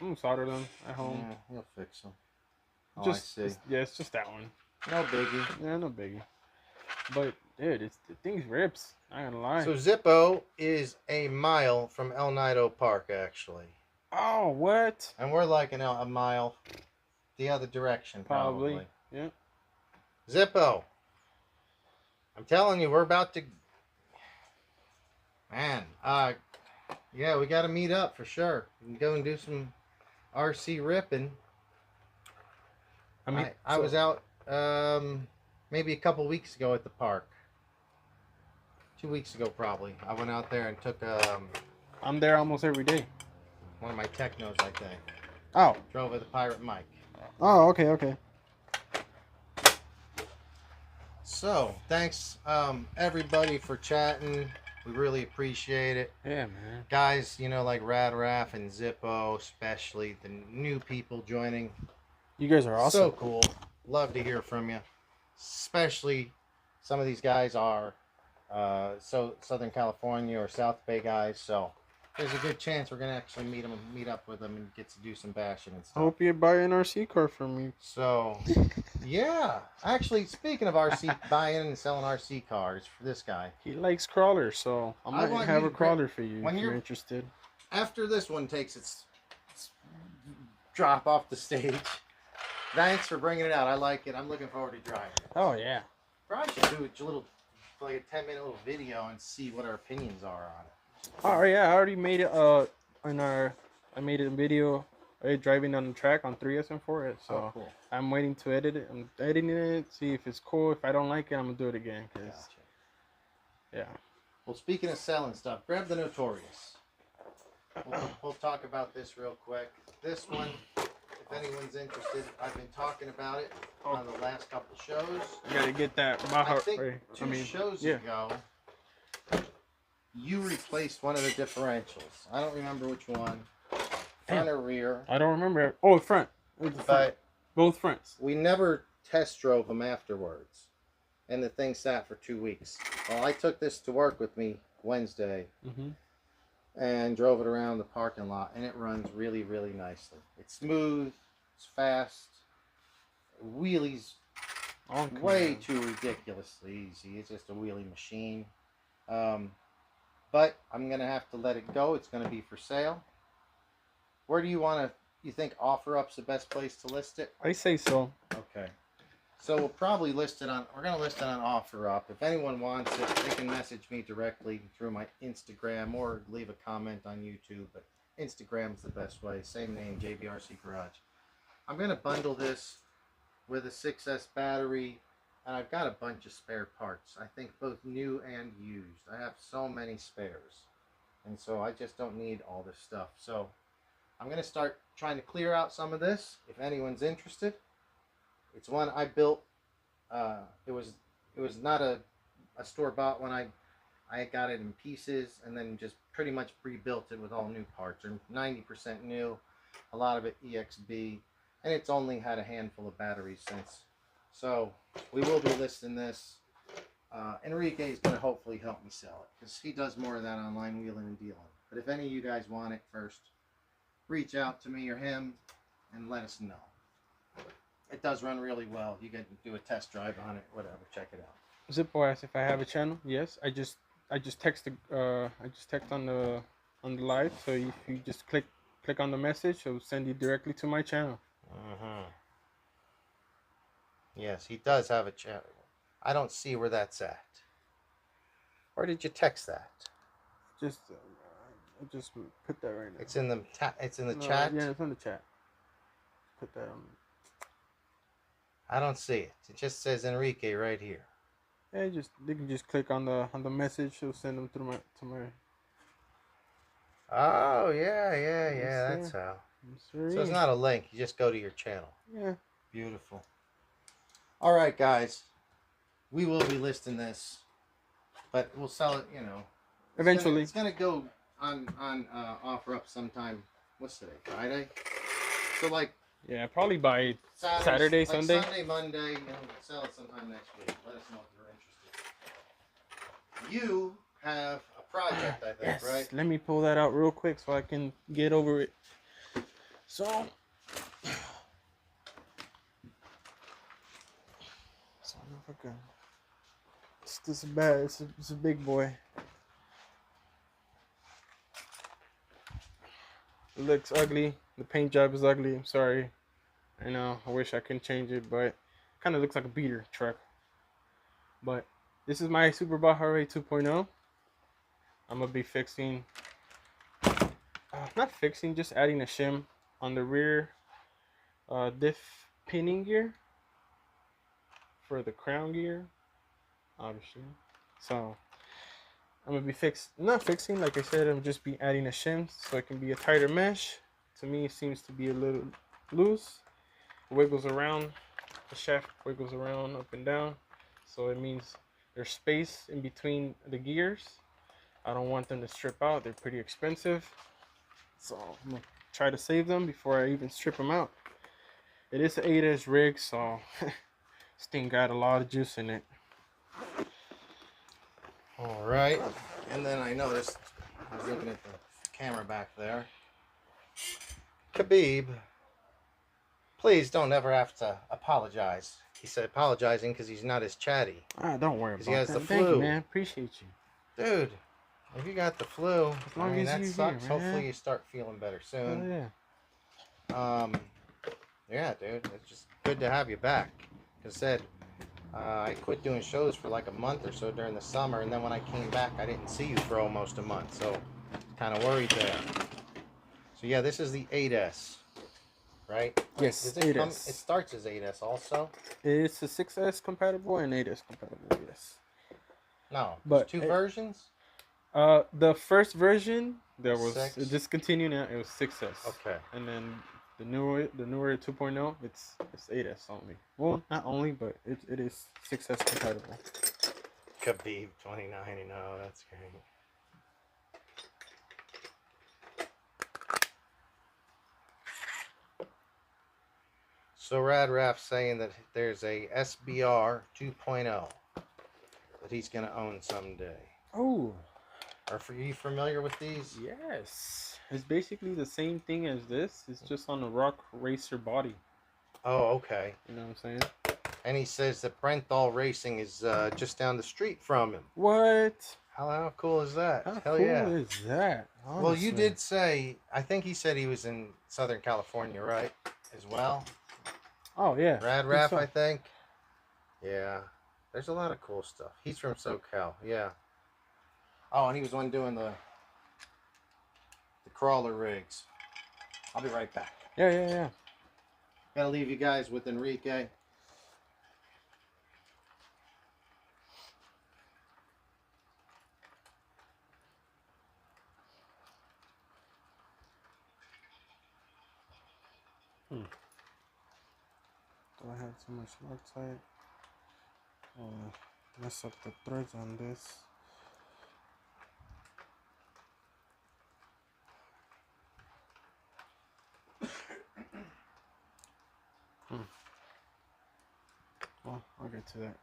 B: gonna solder them at home.
A: Yeah, you'll fix them.
B: I see. It's just that one.
A: No biggie.
B: Yeah, no biggie. But dude, the thing rips. I ain't gonna lie.
A: So Zippo is a mile from El Nido Park, actually.
B: Oh, what?
A: And we're like a mile the other direction, probably.
B: Yeah.
A: Zippo, I'm telling you, we're about to. Man, yeah, we got to meet up for sure. We can go and do some RC ripping. I was out maybe a couple weeks ago at the park. 2 weeks ago, probably. I went out there and took
B: I'm there almost every day.
A: One of my technos, I think.
B: Oh.
A: Drove with the Pirate Mike.
B: Oh, okay.
A: So, thanks everybody for chatting. We really appreciate it.
B: Yeah, man.
A: Guys, like Rad Raff and Zippo, especially the new people joining.
B: You guys are awesome.
A: So cool. Love to hear from you. Especially some of these guys are Southern California or South Bay guys. So there's a good chance we're going to actually meet up with them and get to do some bashing and stuff.
B: I hope you buy an RC car from me.
A: So, yeah. Actually, speaking of RC, buying and selling RC cars for this guy.
B: He likes crawlers, so I'm going to have a crawler for you if you're interested.
A: After this one takes its drop off the stage. Thanks for bringing it out. I like it. I'm looking forward to driving it.
B: Oh, yeah.
A: Probably should do a 10-minute little video and see what our opinions are on it.
B: Oh, yeah. I already made it I made a video driving on the track on 3S and 4S. So
A: cool.
B: I'm waiting to edit it. I'm editing it, see if it's cool. If I don't like it, I'm going to do it again.
A: Gotcha.
B: Yeah.
A: Well, speaking of selling stuff, grab the Notorious. We'll talk about this real quick. This one, if anyone's interested, I've been talking about it on the last couple shows.
B: You got to get that Baja.
A: I think two shows ago, you replaced one of the differentials. I don't remember which one. Front or rear.
B: I don't remember. Oh, front.
A: But
B: both fronts.
A: We never test drove them afterwards. And the thing sat for 2 weeks. Well, I took this to work with me Wednesday. And drove it around the parking lot. And it runs really, really nicely. It's smooth. It's fast. Wheelies way too ridiculously easy. It's just a wheelie machine. But I'm going to have to let it go. It's going to be for sale. Where do you want to you think OfferUp's the best place to list it?
B: I say so.
A: Okay. So we'll probably list it on, we're going to list it on OfferUp. If anyone wants it, they can message me directly through my Instagram or leave a comment on YouTube. But Instagram's the best way. Same name, JBRC Garage. I'm going to bundle this with a 6S battery, and I've got a bunch of spare parts. I think both new and used. I have so many spares. And so I just don't need all this stuff. So I'm going to start trying to clear out some of this if anyone's interested. It's one I built. It was not a store-bought one. I got it in pieces and then just pretty much rebuilt it with all new parts. Or 90% new, a lot of it EXB, and it's only had a handful of batteries since. So we will be listing this. Enrique is going to hopefully help me sell it because he does more of that online wheeling and dealing. But if any of you guys want it first, reach out to me or him and let us know. It does run really well. You can do a test drive on it, whatever. Check it out.
B: Zippo asks if I have a channel. Yes, I just text on the live. So if you just click on the message, it'll send you directly to my channel.
A: Yes, he does have a channel. I don't see where that's at. Where did you text that?
B: Just I just put that right now.
A: It's in the chat.
B: Yeah, it's in the chat. Put that on.
A: I don't see it. It just says Enrique right here.
B: Yeah, they can just click on the message. It'll send them to my.
A: Oh yeah. That's how. So it's not a link. You just go to your channel.
B: Yeah.
A: Beautiful. All right, guys. We will be listing this, but we'll sell it.
B: Eventually.
A: It's gonna go on OfferUp sometime. What's today? Friday. So like.
B: Yeah, probably by Saturday, Sunday.
A: Sunday, Monday, sell it sometime next week. Let us know if you're interested. You have a project, I think,
B: yes.
A: Right?
B: Let me pull that out real quick so I can get over it. So, son of a gun. This is bad. It's a big boy. It looks ugly. The paint job is ugly. I'm sorry. I know. I wish I could change it, but it kind of looks like a beater truck. But this is my Super Baja Ray 2.0. I'm going to be fixing... not fixing, just adding a shim on the rear diff pinning gear. For the crown gear. Obviously. So... I'm going to be not fixing, like I said, I'm just be adding a shim so it can be a tighter mesh. To me, it seems to be a little loose. It wiggles around, the shaft wiggles around up and down. So it means there's space in between the gears. I don't want them to strip out, they're pretty expensive. So I'm going to try to save them before I even strip them out. It is an 8S rig, so this thing got a lot of juice in it.
A: All right, and then I noticed, I was looking at the camera back there. Khabib, please don't ever have to apologize. He said apologizing because he's not as chatty.
B: Don't worry about that.
A: He has the flu.
B: Thank you, man. Appreciate you.
A: Dude, if you got the flu,
B: as long as
A: that sucks.
B: Here,
A: hopefully you start feeling better soon.
B: Oh, yeah.
A: Yeah, dude, it's just good to have you back. As I said, I quit doing shows for like a month or so during the summer, and then when I came back, I didn't see you for almost a month, so kind of worried there. So yeah, this is the 8S, right?
B: Yes,
A: Does it 8S. It starts as 8S also?
B: It's a 6S compatible and 8S compatible, yes.
A: No, but two versions?
B: The first version, there was discontinued, it was 6S.
A: Okay.
B: And then the newer 2.0, it's 8S only. Well, not only, but it is 6S compatible.
A: Khabib 29, that's great. So Rad Raf saying that there's a SBR 2.0 that he's going to own someday.
B: Oh.
A: Are you familiar with these?
B: Yes. It's basically the same thing as this. It's just on a rock racer body.
A: Oh, okay.
B: You know what I'm saying?
A: And he says that Brenthal Racing is just down the street from him.
B: What?
A: How cool is that?
B: How
A: Hell
B: cool
A: yeah.
B: is that?
A: Well, you
B: Honestly.
A: did say, I think he said he was in Southern California, right? As well.
B: Oh yeah,
A: Rad
B: I think
A: Raf, I
B: so.
A: think. Yeah. There's a lot of cool stuff. He's from SoCal. Yeah. Oh, and he was one doing the crawler rigs. I'll be right back.
B: Yeah, yeah, yeah.
A: Gotta leave you guys with Enrique.
B: Hmm. Do I have too much Loctite? Mess up the threads on this. Hmm. Well, I'll get to that.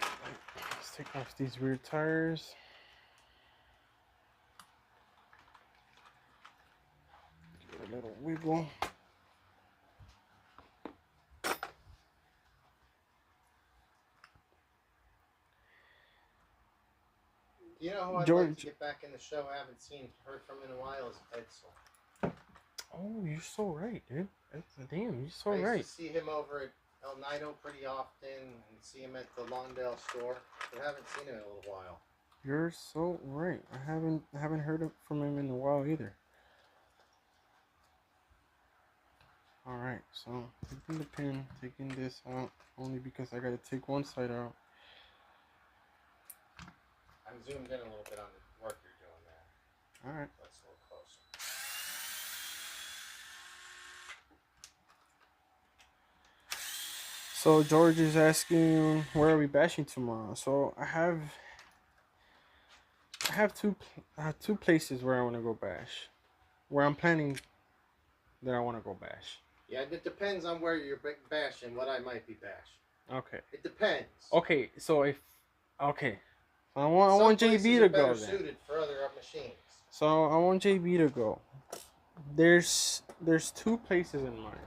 B: Let's take off these rear tires. Give it a little wiggle.
A: You know who I'd like to
B: George.
A: get back in the show I haven't heard from in a while is Edsel.
B: Oh, you're so right, dude. Damn, you're so
A: I used
B: right.
A: to see him over at El Nido pretty often and see him at the Lawndale store, but I haven't seen him in a little while.
B: You're so right. I haven't heard from him in a while either. All right, so taking the pin, taking this out only because I gotta take one side out.
A: I'm zoomed in a little bit on the work you're doing there.
B: All right.
A: So that's a little closer.
B: So George is asking where are we bashing tomorrow. So I have two places where I want to go bash. Where I'm planning that I want to go bash.
A: Yeah, it depends on where you're bashing, what I might be bashing.
B: Okay.
A: It depends.
B: Okay. So I
A: Some
B: want
A: places
B: JB
A: are
B: to
A: better
B: go then.
A: suited for other machines.
B: So I want JB to go. There's two places in mind.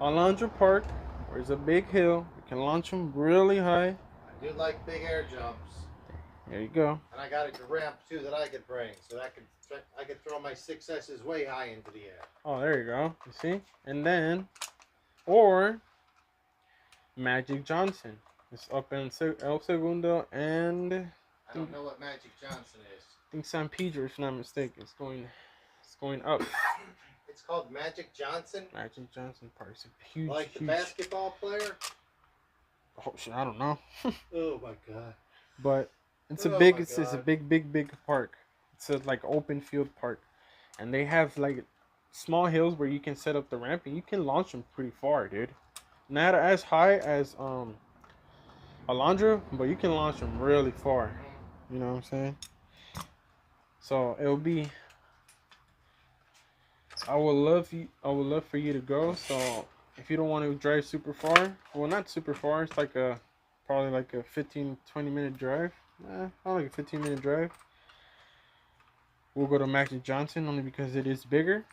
B: Alondra Park, where it's a big hill. You can launch them really high.
A: I do like big air jumps.
B: There you go.
A: And I got a ramp too that I could bring, so that I could throw my 6S's way high into the air.
B: Oh, there you go. You see? And then, or Magic Johnson. It's up in El Segundo and
A: I don't know what Magic Johnson is.
B: I think San Pedro, if I'm not mistaken. It's going up.
A: It's called Magic Johnson.
B: Magic Johnson Park. It's a huge,
A: like the
B: huge
A: basketball player.
B: Oh shit, I don't know.
A: Oh my god.
B: But it's a big park. It's a like open field park, and they have like small hills where you can set up the ramp and you can launch them pretty far, dude. Not as high as Alondra, but you can launch them really far. You know what I'm saying? So it'll be. I would love for you to go. So if you don't want to drive super far, well, not super far. It's like probably like a 15-20 minute drive. Probably like a 15-minute drive. We'll go to Magic Johnson only because it is bigger.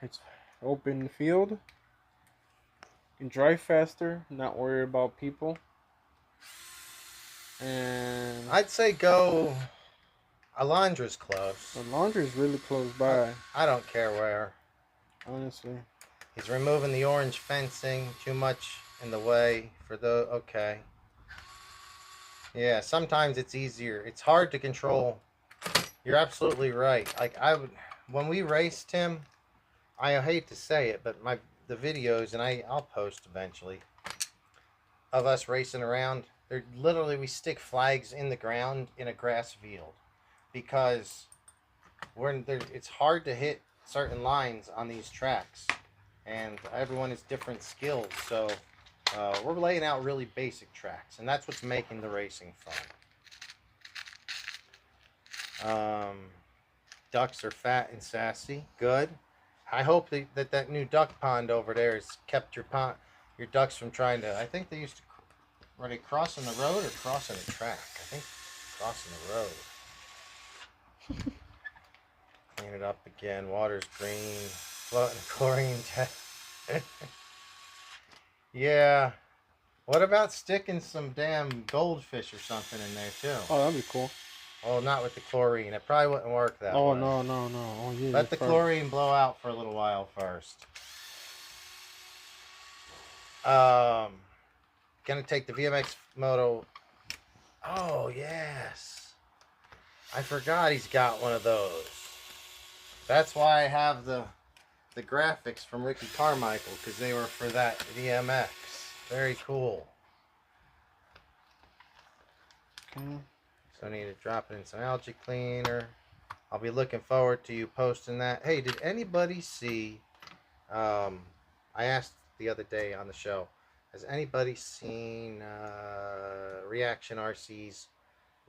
B: It's open field. You can drive faster, not worry about people. And
A: I'd say go. Alondra's close.
B: the laundry is really close by.
A: I don't care where.
B: Honestly.
A: He's removing the orange fencing. Too much in the way for the. Okay. Yeah, sometimes it's easier. It's hard to control. You're absolutely right. Like when we raced him, I hate to say it, but the videos, and I'll post eventually, of us racing around. They're literally, we stick flags in the ground in a grass field because it's hard to hit certain lines on these tracks, and everyone has different skills. So we're laying out really basic tracks, and that's what's making the racing fun. Ducks are fat and sassy. Good. I hope that new duck pond over there has kept your ducks from trying to. I think they used to. Were they crossing the road or crossing the track? I think crossing the road. Clean it up again. Water's green. Floating chlorine. Yeah. What about sticking some damn goldfish or something in there too?
B: Oh, that'd be cool.
A: Oh, not with the chlorine. It probably wouldn't work that
B: Oh
A: way.
B: no, no, no. Oh yeah, you're
A: Let the
B: probably.
A: chlorine blow out for a little while first. Um, gonna take the VMX Moto. Oh yes, I forgot he's got one of those. That's why I have the graphics from Ricky Carmichael, because they were for that VMX. Very cool.
B: Okay.
A: So I need to drop it in some algae cleaner. I'll be looking forward to you posting that. Hey, did anybody see? I asked the other day on the show, has anybody seen Reaction RC's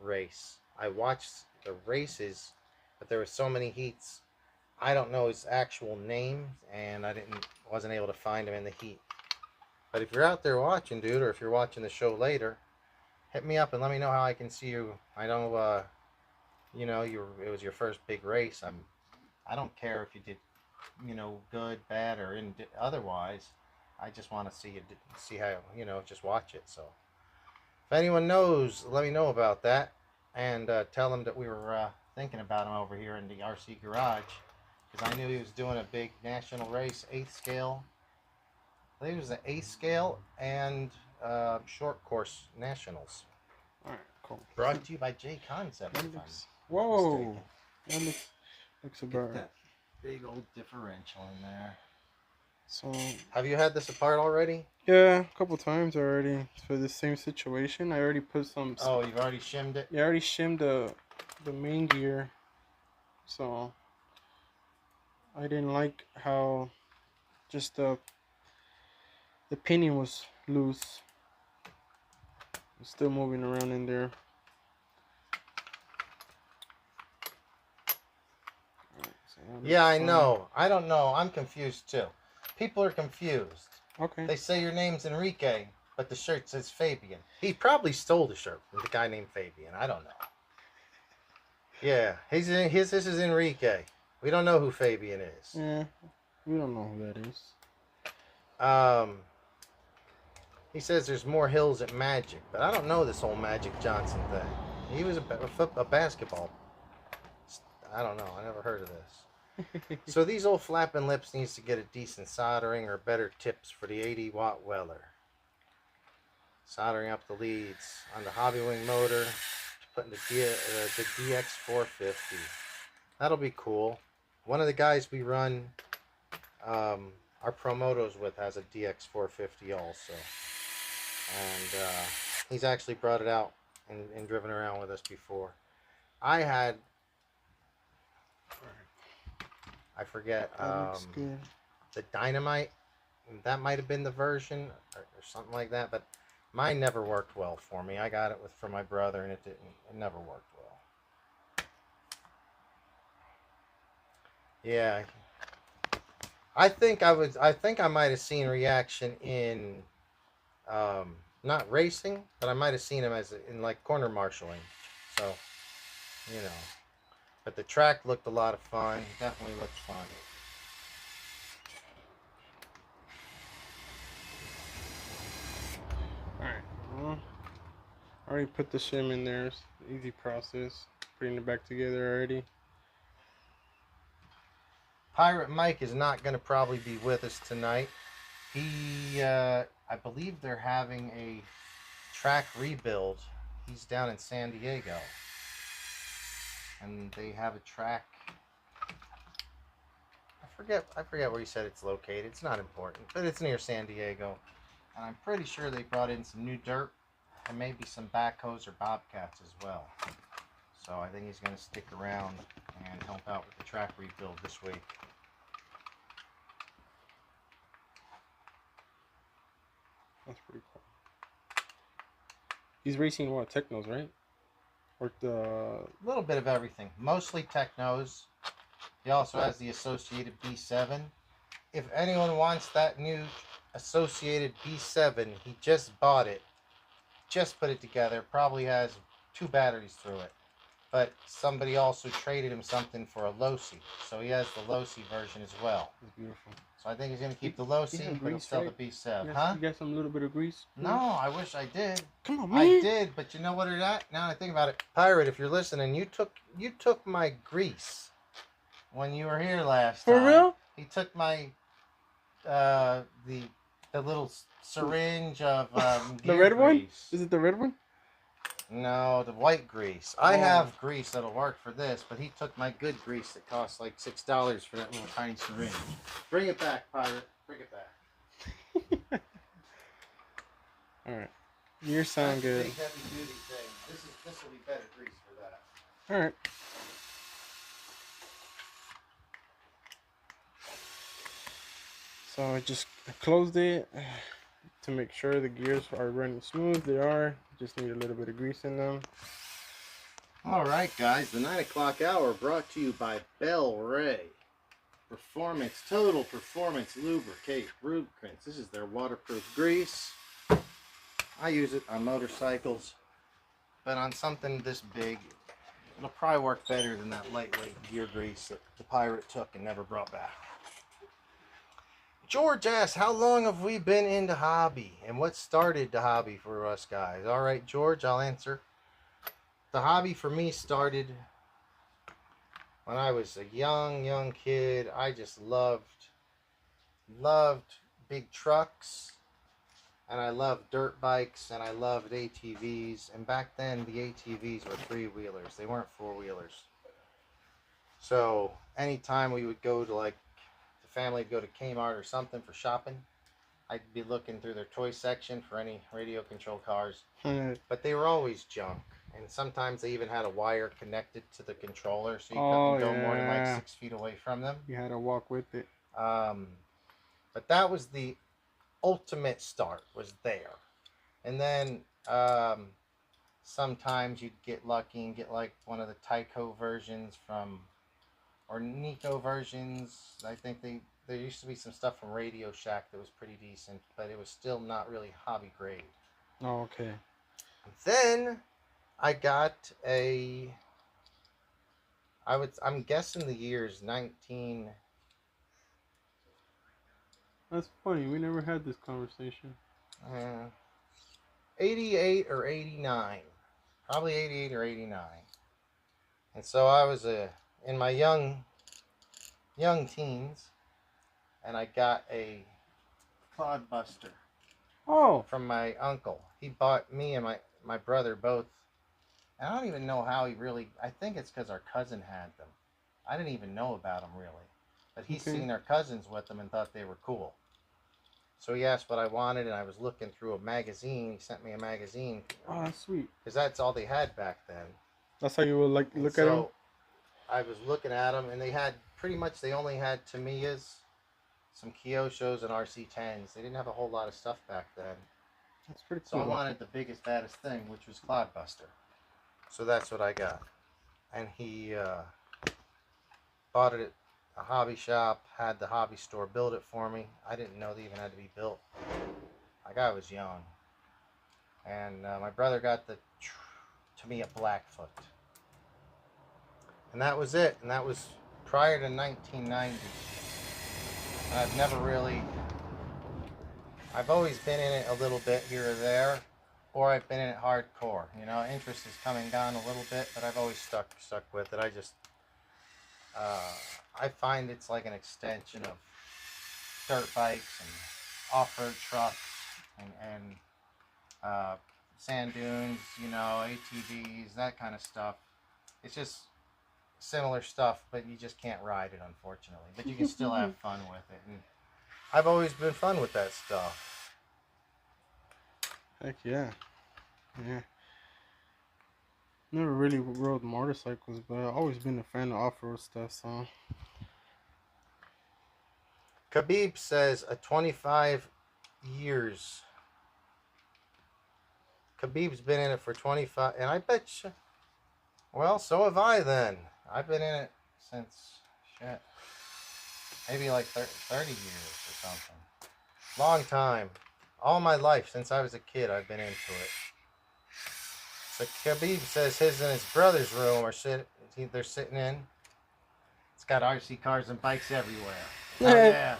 A: race? I watched the races, but there were so many heats. I don't know his actual name, and wasn't able to find him in the heat. But if you're out there watching, dude, or if you're watching the show later, hit me up and let me know how I can see you. I know, it was your first big race. I don't care if you did, good, bad, or otherwise. I just want to see how, just watch it. So if anyone knows, let me know about that, and tell them that we were thinking about him over here in the RC garage, because I knew he was doing a big national race, 8th scale. I think it was the 8th scale and short course nationals.
B: All right, cool.
A: Brought to you by J Concept.
B: Whoa, that looks
A: Get
B: about.
A: that big old differential in there.
B: So
A: Have you had this apart already?
B: yeah, a couple times already for the same situation. I already put some.
A: Oh, you've already shimmed it?
B: Yeah, I already shimmed the main gear, so I didn't like how just the pinion was loose. It's still moving around in there. Right, so
A: Yeah, I know. I don't know. I'm confused too. People are confused.
B: Okay.
A: They say your name's Enrique, but the shirt says Fabian. He probably stole the shirt from the guy named Fabian. I don't know. Yeah, this is Enrique. We don't know who Fabian is.
B: Yeah, we don't know who that is.
A: He says there's more hills at Magic, but I don't know this whole Magic Johnson thing. He was a basketball. I don't know. I never heard of this. So these old flapping lips needs to get a decent soldering or better tips for the 80-watt Weller. Soldering up the leads on the Hobbywing motor, putting the DX450. That'll be cool. One of the guys we run our Promotos with has a DX450 also. And he's actually brought it out and driven around with us before. I forget, the Dynamite. That might have been the version or something like that, but mine never worked well for me. I got it for my brother, and it never worked well. Yeah, I think I might have seen Reaction in not racing, but I might have seen him in like corner marshaling. So, but the track looked a lot of fun. Definitely looked fun.
B: Alright, well, I already put the shim in there. It's an easy process. Putting it back together already.
A: Pirate Mike is not going to probably be with us tonight. I believe they're having a track rebuild. He's down in San Diego. And they have a track. I forget where he said it's located. It's not important, but it's near San Diego. And I'm pretty sure they brought in some new dirt and maybe some backhoes or bobcats as well. So I think he's going to stick around and help out with the track rebuild this week.
B: That's pretty cool. He's racing what, Technos, right? Or
A: a little bit of everything. Mostly Technos. He also has the Associated B7. If anyone wants that new Associated B7, he just bought it. Just put it together. Probably has 2 batteries through it. but somebody also traded him something for a Losi, so he has the Losi version as well.
B: It's beautiful.
A: So I think he's gonna keep the Losi, but he'll sell the B7,
B: Yes,
A: huh?
B: you got some little bit of grease?
A: No, I wish I did.
B: Come on, man.
A: I did, but you know what it at? Now I think about it, Pirate, if you're listening, you took my grease when you were here last time.
B: For real?
A: He took my the little syringe of
B: The red one?
A: grease.
B: Is it the red one?
A: No, the white grease. I have grease that'll work for this, but he took my good grease that costs like $6 for that little tiny syringe. Bring it back, Pirate. Bring it back.
B: All right. Yours sound good.
A: Big heavy duty thing. This will be better grease for that.
B: All right. So I just closed it to make sure the gears are running smooth. They are. Just need a little bit of grease in them.
A: All right, guys. The 9 o'clock hour brought to you by Bell Ray. Total Performance Lubricants. This is their waterproof grease. I use it on motorcycles, but on something this big, it'll probably work better than that lightweight gear grease that the Pirate took and never brought back. George asks, how long have we been into hobby and what started the hobby for us guys? All right, George, I'll answer. The hobby for me started when I was a young kid. I just loved big trucks, and I loved dirt bikes, and I loved ATVs. And back then, the ATVs were 3-wheelers. They weren't 4-wheelers. So anytime we would go to, like, the family would go to Kmart or something for shopping, I'd be looking through their toy section for any radio control cars. But they were always junk. And sometimes they even had a wire connected to the controller, so you couldn't go more than like 6 feet away from them.
B: You had to walk with it.
A: But that was the ultimate start, was there. And then sometimes you'd get lucky and get like one of the Tyco versions or Nico versions. I think there used to be some stuff from Radio Shack that was pretty decent, but it was still not really hobby grade.
B: Oh, okay.
A: Then I got I'm guessing the year's 19.
B: That's funny. We never had this conversation.
A: 88 or 89. Probably 88 or 89. And so I was in my young teens, and I got a Clodbuster.
B: Oh.
A: From my uncle. He bought me and my brother both. And I don't even know how I think it's because our cousin had them. I didn't even know about them really. But he's seen our cousins with them and thought they were cool. So he asked what I wanted, and I was looking through a magazine. He sent me a magazine.
B: Oh, that's sweet.
A: Because that's all they had back then.
B: That's how you would look at them?
A: So I was looking at them, and they only had Tamiyas, some Kyoshos, and RC10s. They didn't have a whole lot of stuff back then.
B: That's pretty cool.
A: So I wanted the biggest, baddest thing, which was Clodbuster. So that's what I got. And he bought it at a hobby shop, had the hobby store build it for me. I didn't know they even had to be built. Like, I was young. And my brother got the Tamiya Blackfoot. And that was it. And that was prior to 1990. And I've always been in it a little bit here or there, or I've been in it hardcore. You know, interest has come and gone a little bit, but I've always stuck with it. I find it's like an extension of dirt bikes and off-road trucks and sand dunes, you know, ATVs, that kind of stuff. It's just similar stuff, but you just can't ride it, unfortunately. But you can still have fun with it. And I've always been fun with that stuff.
B: Heck yeah. Yeah. Never really rode motorcycles, but I've always been a fan of off-road stuff, so.
A: Khabib says 25 years. Khabib's been in it for 25, and I bet you, well, so have I then. I've been in it since, maybe like 30 years or something. Long time. All my life, since I was a kid, I've been into it. So Khabib says his and his brother's room they're sitting in. It's got RC cars and bikes everywhere. Oh yeah.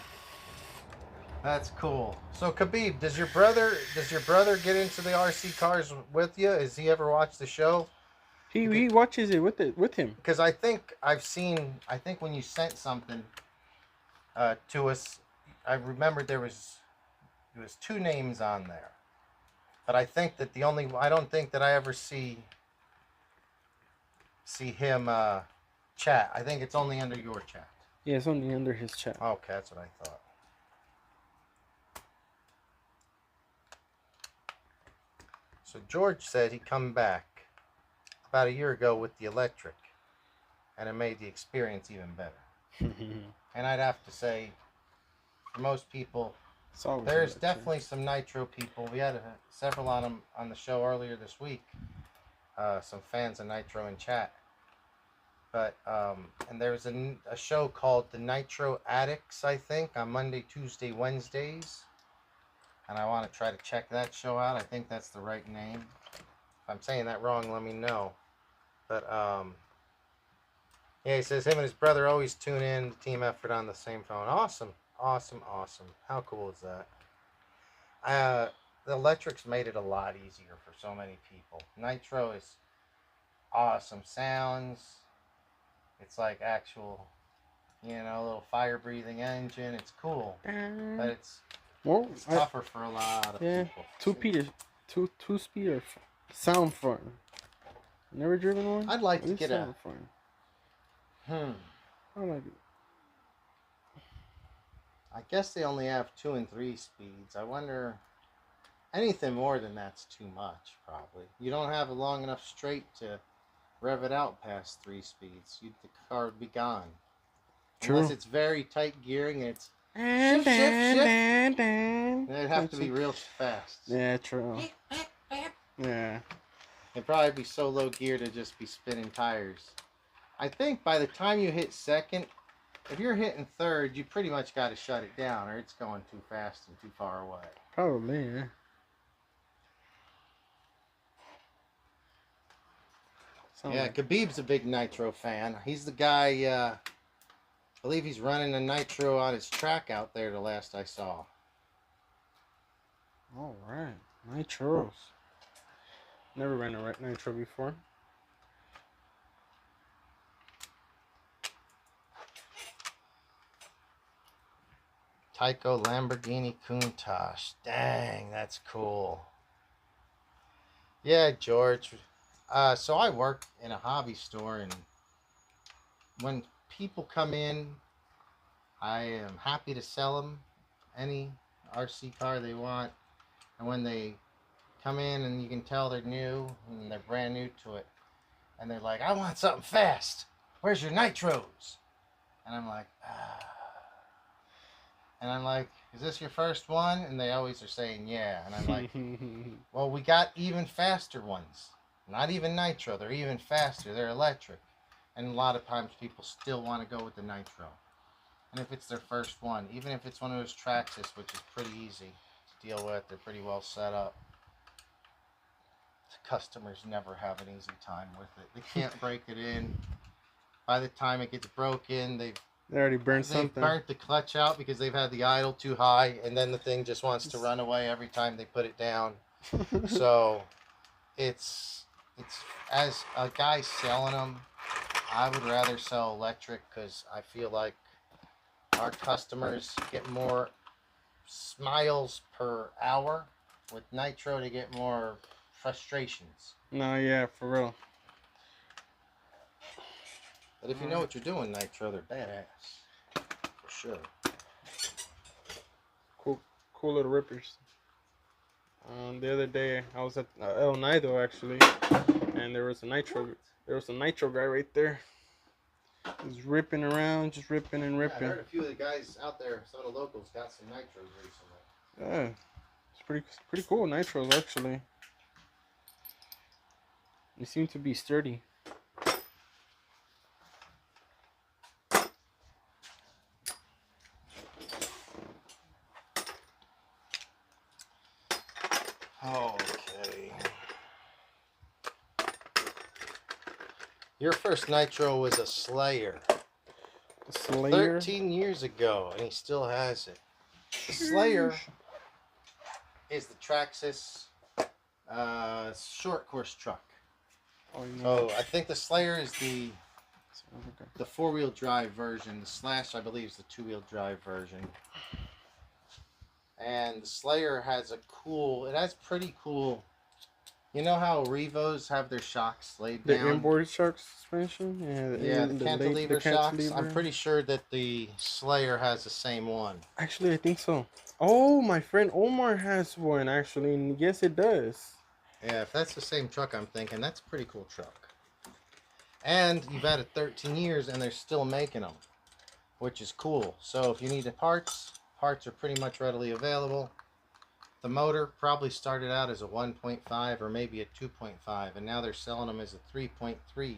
A: That's cool. So Khabib, does your brother get into the RC cars with you? Has he ever watched the show?
B: He watches it with him.
A: Because I think when you sent something to us, I remembered there was two names on there. But I think that I don't think that I ever see him chat. I think it's only under your chat.
B: Yeah, it's only under his chat.
A: Okay, that's what I thought. So George said he'd come back about a year ago with the electric, and it made the experience even better. And I'd have to say, for most people, there's definitely some nitro people. We had several on the show earlier this week. Some fans of Nitro in chat. But and there's a show called the Nitro Addicts, I think, on Monday, Tuesday, Wednesdays. And I want to try to check that show out. I think that's the right name. If I'm saying that wrong, let me know. But yeah, he says him and his brother always tune in, team effort on the same phone. Awesome. Awesome, awesome. How cool is that? The electrics made it a lot easier for so many people. Nitro is awesome sounds. It's like actual, little fire-breathing engine. It's cool, but it's tougher for a lot of people.
B: Two-speed sound front. Never driven one?
A: I'd like to get a
B: front.
A: I like it. I guess they only have 2 and 3 speeds. I wonder, anything more than that's too much, probably. You don't have a long enough straight to rev it out past 3 speeds. The car would be gone.
B: True.
A: Unless it's very tight gearing and it's shift. It'd have to be real fast.
B: Yeah, true. Yeah.
A: It'd probably be so low gear to just be spinning tires. I think by the time you hit second, if you're hitting third, you pretty much got to shut it down or it's going too fast and too far away.
B: Probably, yeah.
A: Yeah, Khabib's a big Nitro fan. He's the guy, I believe he's running a Nitro on his track out there the last I saw.
B: All right. Nitros. Never ran a Nitro before.
A: Tyco Lamborghini Countach. Dang, that's cool. Yeah, George. So I work in a hobby store, and when people come in, I am happy to sell them any RC car they want. And when they come in and you can tell they're new and they're brand new to it, and they're like, I want something fast. Where's your nitros? And I'm like, And I'm like, is this your first one? And they always are saying, yeah. And I'm like, well, we got even faster ones. Not even nitro. They're even faster. They're electric. And a lot of times people still want to go with the nitro. And if it's their first one, even if it's one of those Traxxas, which is pretty easy to deal with, they're pretty well set up. The customers never have an easy time with it. They can't break it in. By the time it gets broken, they
B: already burned something.
A: They've burnt the clutch out because they've had the idle too high, and then the thing just wants to run away every time they put it down. So it's as a guy selling them, I would rather sell electric because I feel like our customers get more smiles per hour. With nitro, they get more frustrations.
B: No, yeah, for real.
A: But if you know what you're doing, nitro, they're badass. For sure.
B: Cool little rippers. The other day, I was at El Nido, actually, and there was a nitro guy right there. He was ripping around, just ripping and ripping.
A: Yeah, I heard a few of the guys out there, some of the locals, got some nitros recently.
B: Yeah, it's pretty cool nitros, actually. They seem to be sturdy.
A: Okay. Your first nitro was a Slayer.
B: Slayer.
A: 13 years ago, and he still has it. The Slayer is the Traxxas short course truck.
B: Oh, you
A: So
B: know.
A: I think the Slayer is the 4-wheel drive version. The Slash, I believe, is the 2-wheel drive version. And the Slayer has it has pretty cool. You know how Revos have their shocks laid
B: The
A: down?
B: inboard shock suspension?
A: Yeah, the cantilever shocks.
B: cantilever.
A: I'm pretty sure that the Slayer has the same one.
B: Actually, I think so. Oh, my friend Omar has one, actually. And yes, it does.
A: Yeah, if that's the same truck I'm thinking, that's a pretty cool truck. And you've had it 13 years and they're still making them, which is cool. So if you need the parts are pretty much readily available. The motor probably started out as a 1.5 or maybe a 2.5, and now they're selling them as a 3.3. So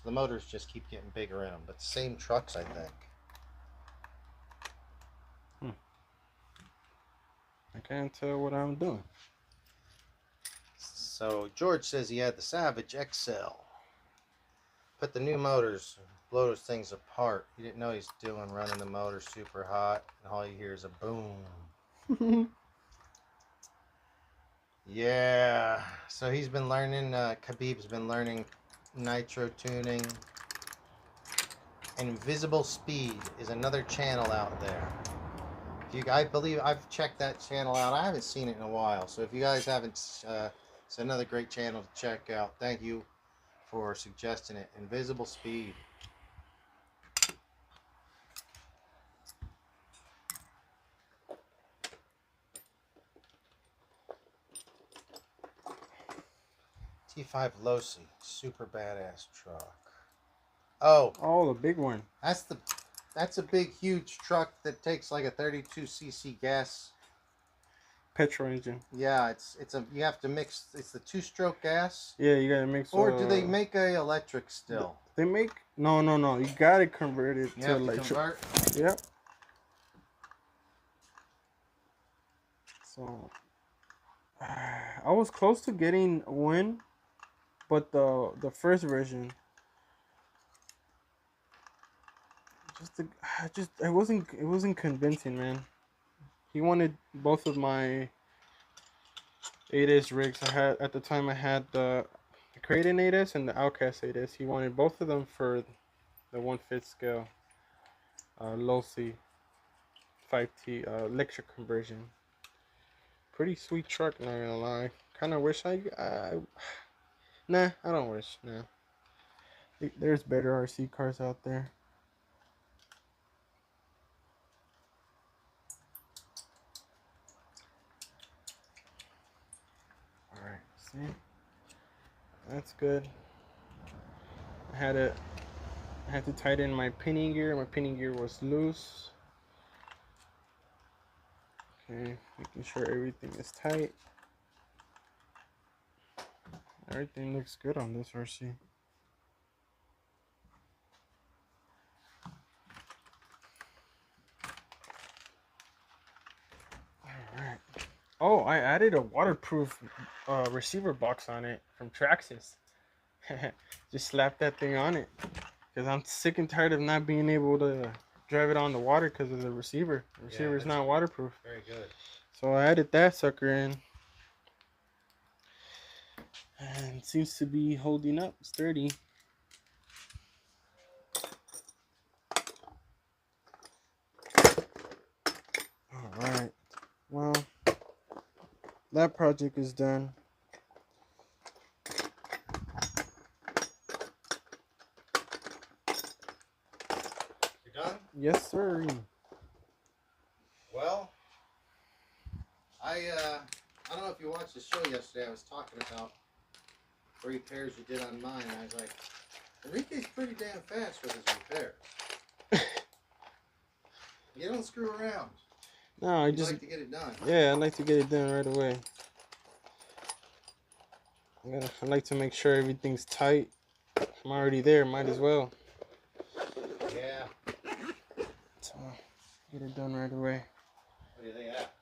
A: the motors just keep getting bigger in them, but the same trucks, I think.
B: I can't tell what I'm doing.
A: So George says he had the Savage XL. Put the new motors, blow those things apart. He didn't know he's doing running the motor super hot, and all you hear is a boom. Yeah, so he's been learning, Khabib's been learning nitro tuning. Invisible Speed is another channel out there. I believe I've checked that channel out. I haven't seen it in a while, so if you guys haven't, it's another great channel to check out. Thank you for suggesting it. Invisible Speed. T5 Losi, super badass truck. Oh,
B: the big one.
A: that's a big, huge truck that takes like a 32cc gas.
B: Petrol engine.
A: Yeah, you have to mix. It's the 2-stroke gas.
B: Yeah, you gotta mix.
A: Or do they make a electric still?
B: They make no. You gotta convert it
A: You
B: to
A: have to
B: electric.
A: convert.
B: Yep. So I was close to getting one, but the first version it wasn't convincing, man. He wanted both of my 8S rigs. I had at the time. I had the Kraden 8S and the Outcast 8S. He wanted both of them for the 1/5 scale. Losi 5T electric conversion. Pretty sweet truck, not gonna lie. Kind of wish Nah, I don't wish. Nah. There's better RC cars out there. Alright, see? That's good. I had to tighten my pinning gear. My pinning gear was loose. Okay, making sure everything is tight. Everything looks good on this RC. Alright. Oh, I added a waterproof receiver box on it from Traxxas. Just slap that thing on it. Because I'm sick and tired of not being able to drive it on the water because of the receiver. The receiver is not waterproof.
A: Very good.
B: So I added that sucker in. And it seems to be holding up sturdy. Alright. Well, that project is done.
A: You're done?
B: Yes, sir.
A: Well, I don't know if you watched the show yesterday. I was talking about the repairs you did on mine. I was like, Enrique's pretty damn fast with his repairs. You don't screw around.
B: No,
A: You like to get it done.
B: Yeah, I like to get it done right away. I like to make sure everything's tight. I'm already there, might as well.
A: Yeah.
B: So, get it done right away.
A: What do you think of that?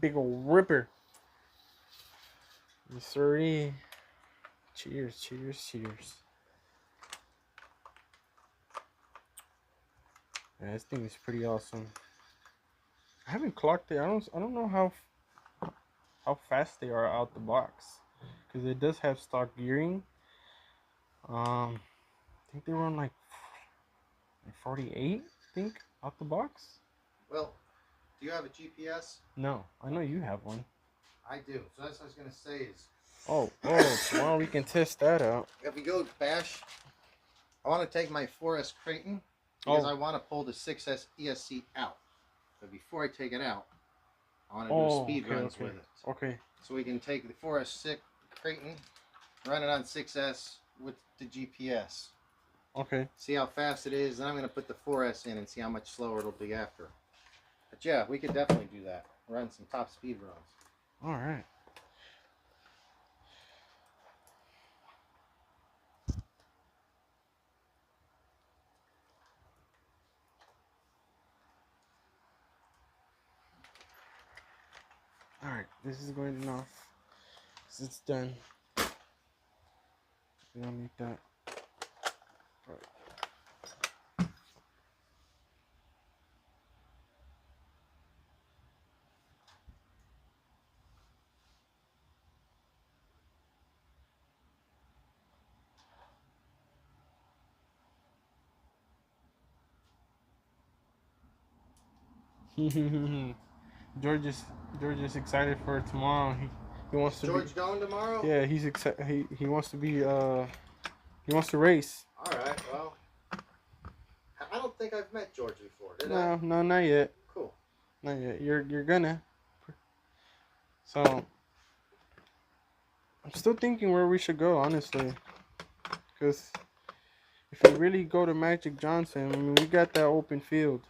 B: Big ol' ripper. Yes, sirree. Cheers, cheers, cheers. Yeah, this thing is pretty awesome. I haven't clocked it. I don't know how fast they are out the box, because it does have stock gearing. I think they were on like 48. I think out the box.
A: Well, do you have a GPS?
B: No, I know you have one.
A: I do. So that's what I was gonna say is,
B: Oh, tomorrow we can test that out.
A: if we go bash, I want to take my 4S Creighton because I want to pull the 6S ESC out. But before I take it out, I want to do speed runs with it.
B: Okay.
A: So we can take the 4S Creighton, run it on 6S with the GPS.
B: Okay.
A: See how fast it is, and I'm going to put the 4S in and see how much slower it'll be after. But yeah, we could definitely do that. Run some top speed runs.
B: All right. All right. This is going off. It's done. We don't need that. All right. George is excited for tomorrow. He wants to
A: George going tomorrow?
B: Yeah, he's excited. He wants to be he wants to race.
A: All right. Well, I don't think I've met George before. Did I?
B: No, not yet.
A: Cool.
B: Not yet. You're gonna. So I'm still thinking where we should go, honestly, because if we really go to Magic Johnson, I mean, we got that open field.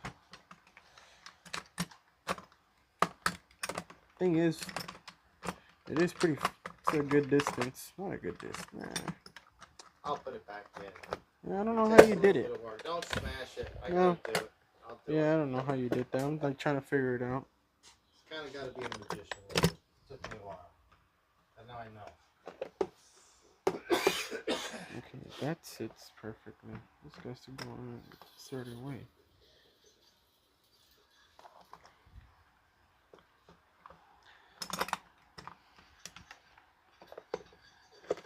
B: Thing is, it is pretty. It's a good distance. Not a good distance. Nah.
A: I'll put it back in.
B: Yeah, I don't know how you did it.
A: Don't smash it. I
B: No.
A: gotta do it. I'll do it.
B: Yeah, I don't know how you did that. I'm like trying to figure it out.
A: It's kind of got to be a magician. It took me a while. And now I know.
B: Okay, that sits perfectly. This guy's to go in a certain way.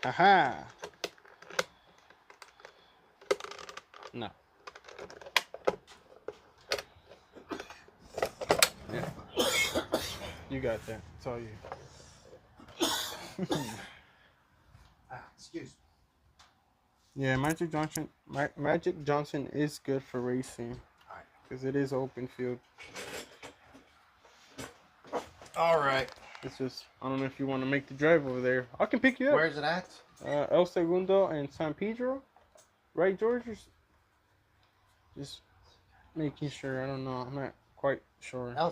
B: Haha! No. Yeah. You got that. It's all you.
A: Excuse me.
B: Yeah, Magic Johnson is good for racing because it is open field.
A: All right.
B: It's just I don't know if you want to make the drive over there. I can pick you up.
A: Where's it at?
B: El Segundo and San Pedro, right, George? Just making sure. I don't know. I'm not quite sure. El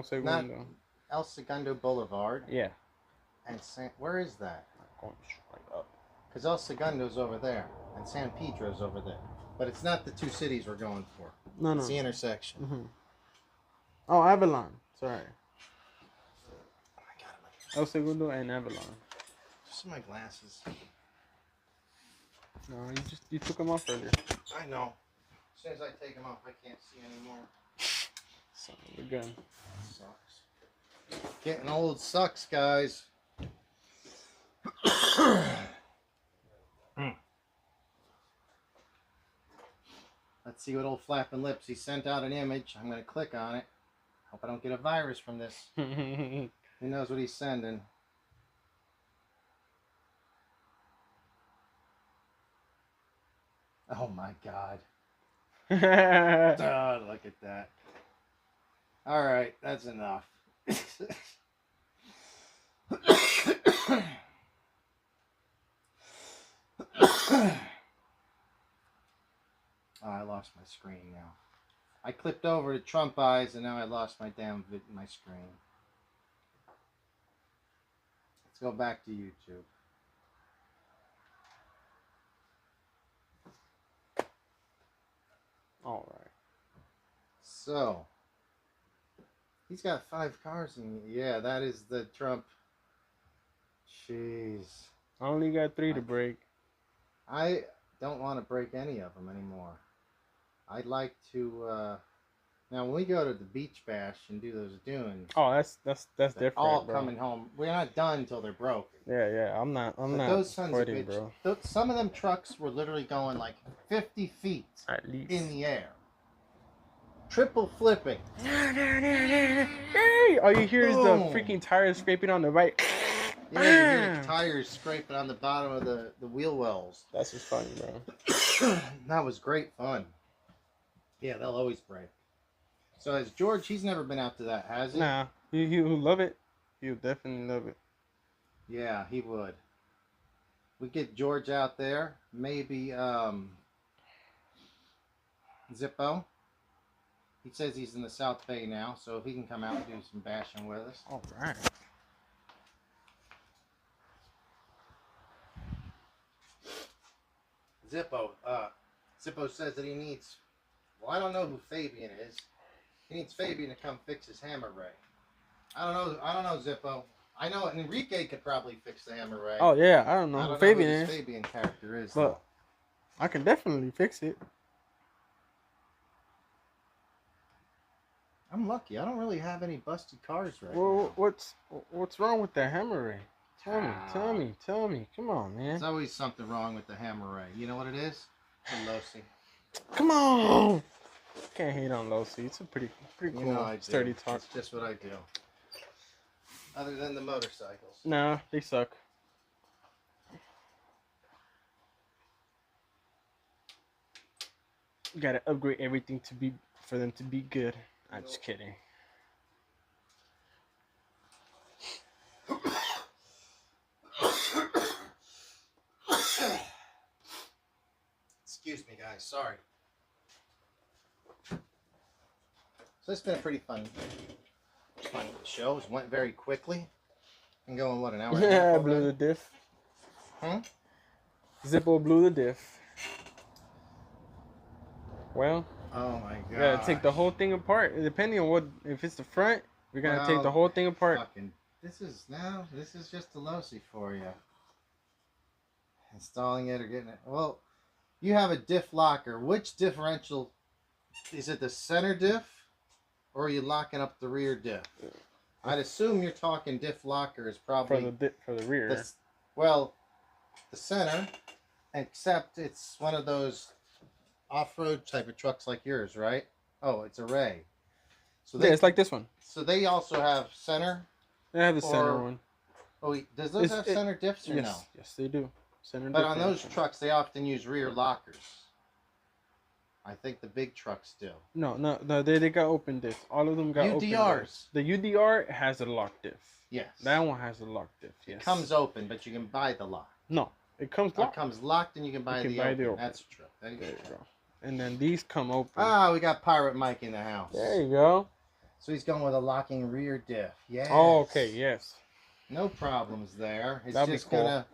B: Segundo.
A: El Segundo Boulevard.
B: Yeah.
A: And where is that?
B: Going straight up.
A: Because El Segundo's over there, and San Pedro's over there. But it's not the two cities we're going for.
B: No,
A: it's the intersection.
B: Mm-hmm. Oh, Avalon. Sorry.
A: Oh my God.
B: El Segundo and Avalon.
A: Just my glasses.
B: No, you took them off earlier.
A: I know. As soon as I take them off, I can't see anymore.
B: Son of a gun.
A: Sucks. Getting old sucks, guys. Let's see what old Flappin' Lips, he sent out an image. I'm going to click on it. Hope I don't get a virus from this. Who knows what he's sending? Oh my God. Oh, look at that. All right, that's enough. Oh, I lost my screen now. I clipped over to Trump eyes and now I lost my damn my screen. Let's go back to YouTube.
B: All right.
A: So, he's got 5 cars in. Yeah, that is the Trump. jeez.
B: I only got 3 to break.
A: I don't want to break any of them anymore. I'd like to. Now, when we go to the beach bash and do those dunes,
B: Oh, that's
A: they're
B: different,
A: all
B: bro.
A: coming home. We're not done until they're broken.
B: Yeah. I'm
A: But
B: not
A: those sons of
B: quitting,
A: bitches,
B: bro.
A: some of them trucks were literally going like 50 feet
B: At least.
A: in the air. Triple flipping.
B: Hey, all you hear is the
A: Boom.
B: freaking tires scraping on the bike.
A: Yeah, you hear tires scraping on the bottom of the wheel wells.
B: That's just funny, bro.
A: That was great fun. Yeah, they'll always break. So as George, he's never been out to that, has he?
B: Nah, he would love it. He would definitely love it.
A: Yeah, he would. We get George out there. Maybe Zippo. He says he's in the South Bay now, so if he can come out and do some bashing with us.
B: All right.
A: Zippo says that he needs. Well, I don't know who Fabian is. He needs Fabian to come fix his hammer ray. I don't know, Zippo. I know Enrique could probably fix the hammer ray.
B: Oh yeah, I don't know who Fabian
A: who
B: is.
A: this Fabian character is.
B: But I can definitely fix it.
A: I'm lucky. I don't really have any busted cars right
B: Well,
A: now.
B: what's wrong with the hammer ray? Tell me. Come on, man.
A: There's always something wrong with the hammer ray. You know what it is? The Losi.
B: Come on. Can't hate on Losi. It's a pretty cool,
A: You know I do.
B: sturdy talk.
A: It's just what I do. Other than the motorcycles.
B: Nah, they suck. You gotta upgrade everything for them to be good. I'm just kidding.
A: Excuse me, guys. Sorry. So it's been a pretty fun show. It went very quickly. Been going, what, an hour and a half
B: Yeah,
A: already?
B: blew the diff.
A: Huh?
B: Zippo blew the diff. Well,
A: Oh my god.
B: gotta take the whole thing apart. Depending on if it's the front, we're gonna take the whole thing apart.
A: This is just the Losi for you. Installing it or getting it. Well, you have a diff locker. Which differential? Is it the center diff? Or are you locking up the rear diff? I'd assume you're talking diff locker is probably
B: For the rear.
A: The center, except it's one of those off-road type of trucks like yours, right? Oh, it's a Ray. So
B: Yeah, it's like this one.
A: So they also have center.
B: They have the center one.
A: Oh, wait, does those have center diffs or
B: yes,
A: no?
B: Yes, they do. Center.
A: But on those trucks, they often use rear lockers. I think the big trucks do.
B: No, they got open diff. All of them got open
A: UDRs.
B: The UDR has a lock diff.
A: Yes.
B: That one has a lock diff. Yes.
A: It comes open, but you can buy the lock.
B: No, it comes locked.
A: It comes locked, and you can buy the open. That's true. There you
B: go. And then these come open.
A: Ah, we got Pirate Mike in the house.
B: There you go.
A: So he's going with a locking rear diff. Yes.
B: Oh, okay. Yes.
A: No problems there. It's
B: That'd
A: just
B: be cool.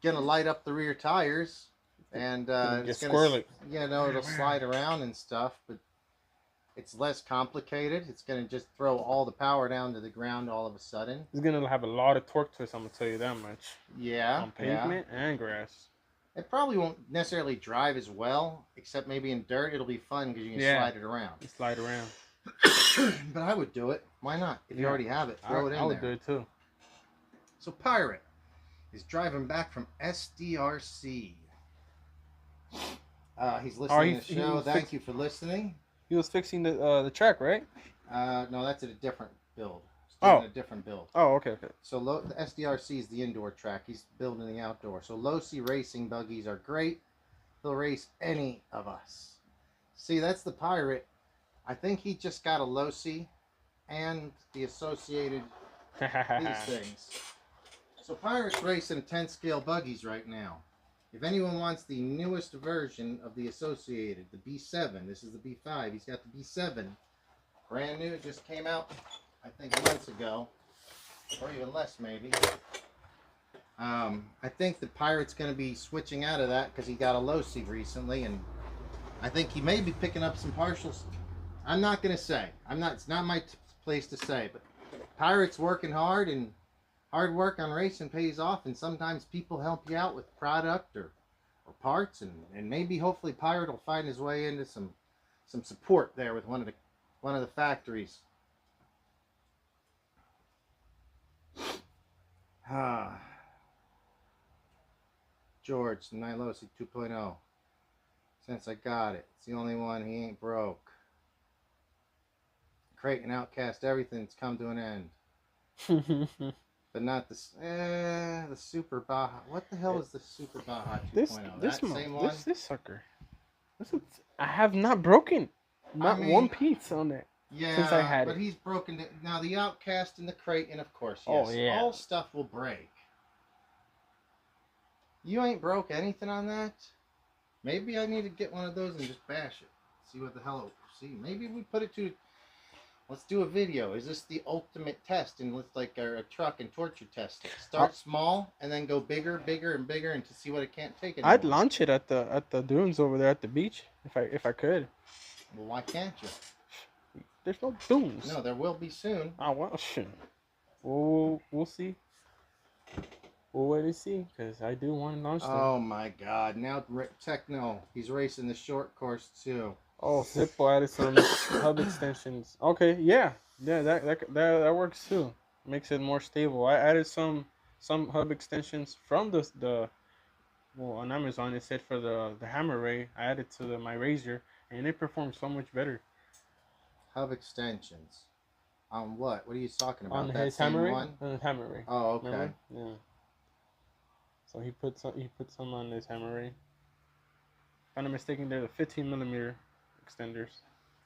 A: gonna light up the rear tires, and it's gonna
B: squirrely.
A: It'll slide around and stuff, but it's less complicated. It's gonna just throw all the power down to the ground all of a sudden.
B: It's gonna have a lot of torque to it. I'm gonna tell you that much.
A: Yeah.
B: On pavement and grass.
A: It probably won't necessarily drive as well, except maybe in dirt. It'll be fun because you can slide it around.
B: You slide around.
A: But I would do it. Why not? If you already have it, throw it in there.
B: I would do it too.
A: So Pirate is driving back from SDRC. He's listening to the show. Thank you for listening.
B: He was fixing the track, right?
A: No, that's at a different build. A different build.
B: Oh, okay.
A: So the SDRC is the indoor track. He's building the outdoor. So Losi racing buggies are great. He'll race any of us. See, that's the Pirate. I think he just got a Losi and the associated these things. So Pirate's racing 10 scale buggies right now. If anyone wants the newest version of the associated, the B7, this is the B5. He's got the B7, brand new. It just came out, I think, months ago, or even less maybe. I think the Pirate's going to be switching out of that because he got a Losi recently, and I think he may be picking up some partials. I'm not going to say. It's not my place to say, but Pirate's working hard, and hard work on racing pays off, and sometimes people help you out with product or parts, and maybe hopefully Pirate will find his way into some support there with one of the factories. Ah, George, the Losi 2.0. Since I got it, it's the only one he ain't broke. Crate and Outcast, everything's come to an end. But not the Super Baja. What the hell is the Super Baja 2.0? That same one?
B: This sucker. I have not broken one piece on it since I had
A: but
B: it.
A: he's broken it. Now the Outcast and the crate, and of course,
B: Oh,
A: yes,
B: yeah.
A: all stuff will break. You ain't broke anything on that? Maybe I need to get one of those and just bash it. See what the hell see. Maybe we put it to. Let's do a video. Is this the ultimate test? And let's like a truck and torture test it. Start small and then go bigger, bigger, and bigger, and to see what it can't take anymore.
B: I'd launch it at the dunes over there at the beach if I could.
A: Well, why can't you?
B: There's no dunes.
A: No, there will be soon.
B: Oh well, shit. We'll see. We'll wait and see, because I do want to launch them.
A: Oh my God! Now Techno, he's racing the short course too.
B: Oh, Zippo added some hub extensions. Okay, yeah, that works too. Makes it more stable. I added some hub extensions from the well, on Amazon. It said for the hammer ray. I added to my Razor, and it performs so much better.
A: Hub extensions. On what? What are you talking about?
B: On
A: that
B: his
A: same
B: hammer ray.
A: one?
B: On his hammer ray.
A: Oh, okay.
B: Remember? Yeah. So he put some on his hammer ray. If I'm not mistaken, they're the 15mm extenders.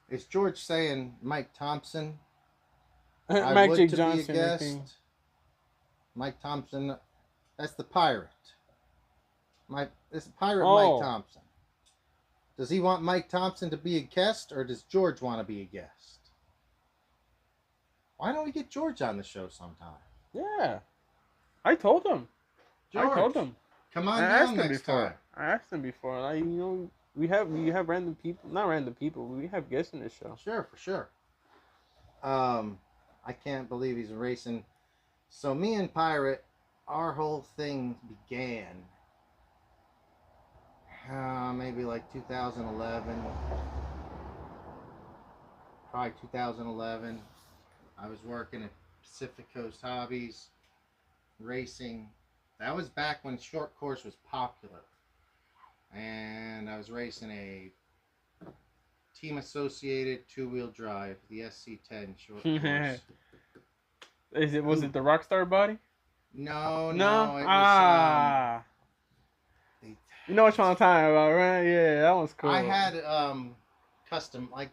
A: Is George saying Mike Thompson?
B: Mike J. Johnson.
A: Mike Thompson, that's the pirate. It's Pirate
B: Oh.
A: Mike Thompson. Does he want Mike Thompson to be a guest, or does George want to be a guest? Why don't we get George on the show sometime?
B: Yeah, I told him.
A: George,
B: I told him.
A: Come on down next
B: before.
A: time.
B: I asked him before. We have random people, not random people. We have guests in this show.
A: Sure, for sure. I can't believe he's racing. So me and Pirate, our whole thing began maybe like 2011. Probably 2011. I was working at Pacific Coast Hobbies, racing. That was back when short course was popular. And I was racing a team associated two-wheel drive, the SC10 short course.
B: Was it the Rockstar body?
A: No. It
B: was, you know what I'm talking about, right? Yeah, that was cool.
A: I had custom, like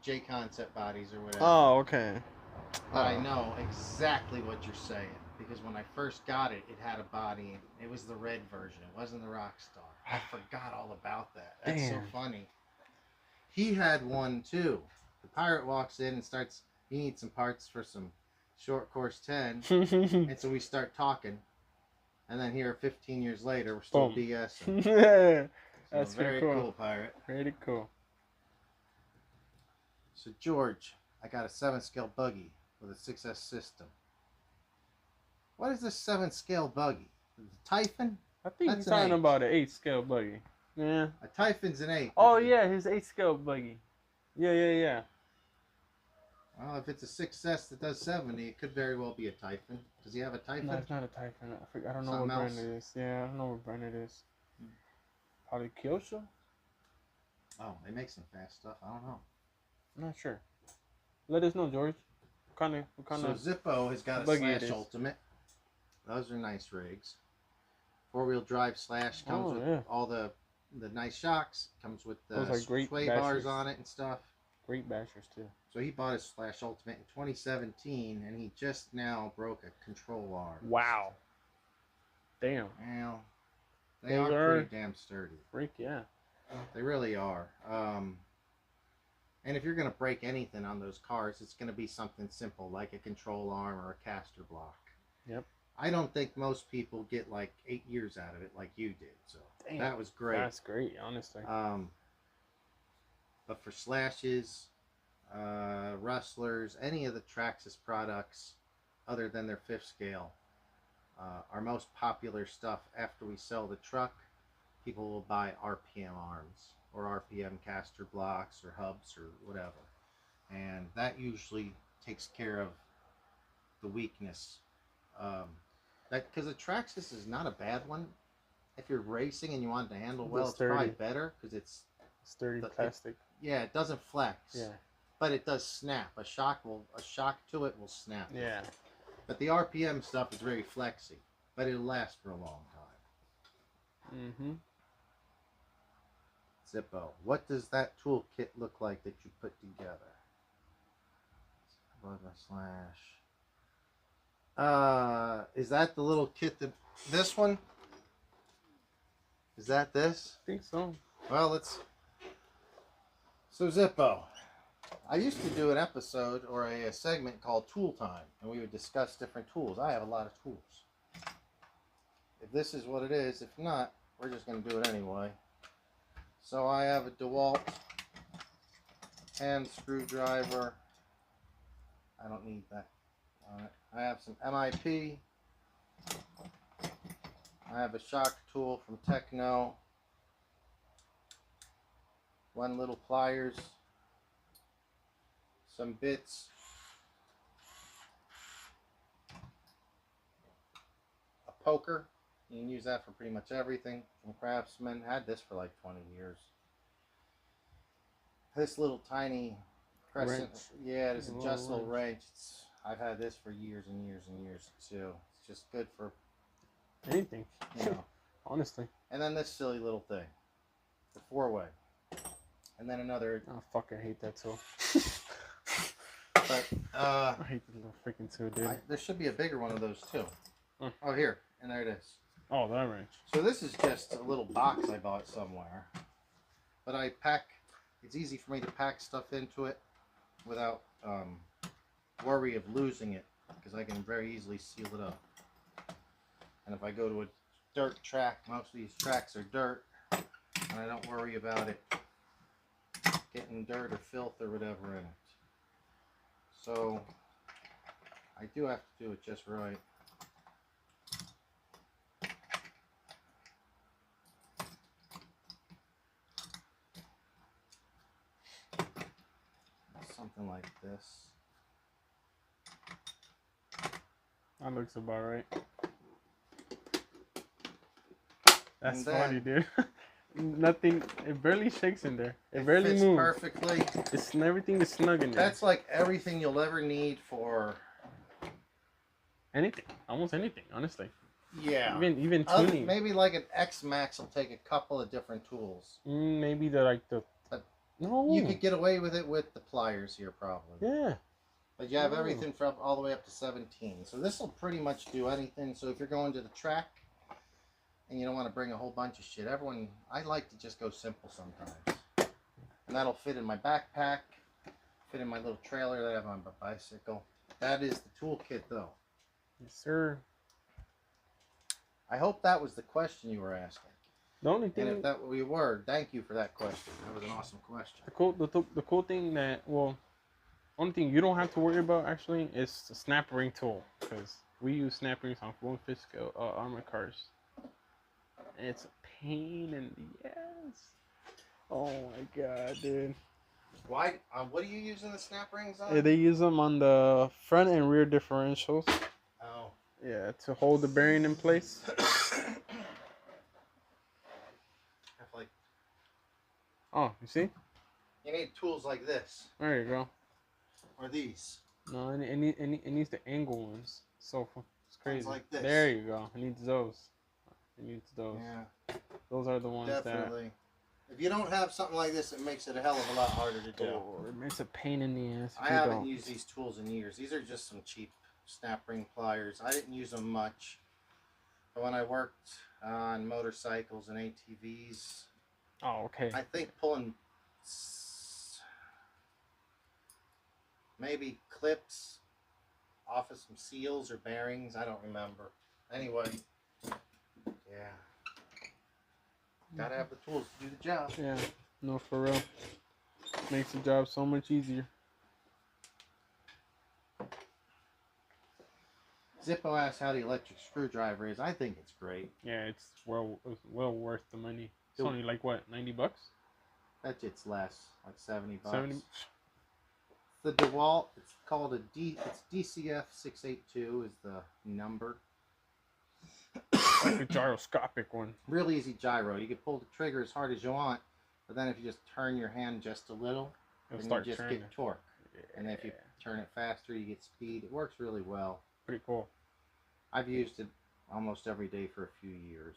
A: J Concept bodies or whatever.
B: Oh, okay.
A: But I know exactly what you're saying, because when I first got it, it had a body. It was the red version. It wasn't the Rockstar. I forgot all about that. That's
B: Damn.
A: so funny. He had one too. The Pirate walks in and starts. He needs some parts for some short course 10, and so we start talking. And then here, 15 years later, we're still BSing.
B: Yeah, that's
A: very cool, Pirate.
B: Very cool.
A: So George, I got a 7-scale buggy with a 6S system. What is this 7-scale buggy? The Typhon?
B: I think he's talking about an 8-scale buggy. Yeah.
A: A Typhon's an 8.
B: Oh yeah, his 8-scale buggy. Yeah.
A: Well, if it's a 6S that does 70, it could very well be a Typhon. Does he have a Typhon?
B: No, it's not a Typhon. I don't know what brand it is. Yeah, I don't know what brand it is. Probably Kyosho?
A: Oh, they make some fast stuff. I don't know.
B: I'm not sure. Let us know, George. What kind of
A: So Zippo has got a Slash Ultimate. Those are nice rigs. 4-wheel drive Slash comes with all the nice shocks. Comes with the sway bars on it and stuff.
B: Great bashers too.
A: So he bought his Slash Ultimate in 2017, and he just now broke a control arm.
B: Wow. Damn.
A: Well, they are pretty damn sturdy.
B: Freak, yeah.
A: They really are. And if you're going to break anything on those cars, it's going to be something simple, like a control arm or a caster block.
B: Yep.
A: I don't think most people get like 8 years out of it like you did. So damn, that was great.
B: That's great, honestly.
A: But for Slashes, Rustlers, any of the Traxxas products other than their 5th scale, Our most popular stuff after we sell the truck, people will buy RPM arms or RPM caster blocks or hubs or whatever. And that usually takes care of the weakness. That because the Traxxas is not a bad one. If you're racing and you want it to handle well, it's probably better because it's
B: sturdy plastic.
A: Yeah, it doesn't flex.
B: Yeah.
A: But it does snap. A shock to it will snap.
B: Yeah.
A: But the RPM stuff is very flexy, but it'll last for a long time.
B: Mm-hmm.
A: Zippo, what does that toolkit look like that you put together? Is that the little kit that this one? Is that this?
B: I think so.
A: Well, so Zippo. I used to do an episode or a segment called Tool Time, and we would discuss different tools. I have a lot of tools. If this is what it is, if not, we're just going to do it anyway. So I have a DeWalt hand screwdriver. I don't need that on it. I have some MIP. I have a shock tool from Techno. One little pliers. Some bits. A poker. You can use that for pretty much everything. From Craftsman. Had this for like 20 years. This little tiny crescent.
B: Wrench.
A: Yeah, this adjustable wrench. I've had this for years and years and years too. It's just good for
B: anything.
A: You know.
B: Honestly.
A: And then this silly little thing. The 4-way. And then another.
B: Oh, fuck, I hate that tool.
A: But,
B: I hate the little freaking tool, dude.
A: there should be a bigger one of those too.
B: Huh.
A: Oh, here. And there it is.
B: Oh, that wrench.
A: So this is just a little box I bought somewhere. But I pack, it's easy for me to pack stuff into it without worry of losing it. Because I can very easily seal it up. And if I go to a dirt track, most of these tracks are dirt. And I don't worry about it getting dirt or filth or whatever in it. So I do have to do it just right. Something like this.
B: That looks about right. That's
A: And then-
B: funny, dude. Nothing. It barely shakes in there. It barely
A: fits
B: moves.
A: perfectly.
B: Everything is snug in there.
A: That's like everything you'll ever need for
B: anything. Almost anything, honestly.
A: Yeah.
B: Even tuning.
A: Maybe like an X Max will take a couple of different tools.
B: Maybe
A: But
B: no.
A: you could get away with it with the pliers here probably.
B: Yeah.
A: But you have everything from all the way up to 17. So this will pretty much do anything. So if you're going to the track and you don't want to bring a whole bunch of shit, I like to just go simple sometimes. And that'll fit in my backpack, fit in my little trailer that I have on my bicycle. That is the toolkit though.
B: Yes, sir.
A: I hope that was the question you were asking.
B: The only thing.
A: And if that we were, thank you for that question. That was an awesome question.
B: The cool thing that, well, only thing you don't have to worry about actually is the snap ring tool, because we use snap rings on full fiscal armored cars. And it's a pain in the ass. Oh my god, dude.
A: Why? What are you using the snap rings on?
B: Yeah, they use them on the front and rear differentials.
A: Oh.
B: Yeah, to hold the bearing in place. Oh, you see?
A: You need tools like this.
B: There you go.
A: Or these.
B: No, it needs the angle ones. So it's crazy.
A: Ones like this.
B: There you go. It needs those. It needs those.
A: Yeah.
B: Those are the ones
A: Definitely. If you don't have something like this, it makes it a hell of a lot harder to do.
B: Oh, it makes a pain in the ass.
A: I haven't used these tools in years. These are just some cheap snap ring pliers. I didn't use them much. But when I worked on motorcycles and ATVs,
B: Oh, okay.
A: I think pulling maybe clips off of some seals or bearings. I don't remember. Anyway, yeah. Gotta have the tools to do the job.
B: Yeah, no, for real. Makes the job so much easier.
A: Zippo asked how the electric screwdriver is. I think it's great.
B: Yeah, it's well worth the money. It's
A: It-
B: only like what, $90?
A: Bet you it's less, like 70 bucks.
B: 70.
A: The DeWalt, it's called it's DCF 682 is the number.
B: Like a gyroscopic one.
A: Real easy gyro. You can pull the trigger as hard as you want, but then if you just turn your hand just a little,
B: It'll
A: then
B: start
A: you just
B: turning.
A: get torque.
B: Yeah.
A: And if you turn it faster, you get speed. It works really well.
B: Pretty cool.
A: I've used it almost every day for a few years.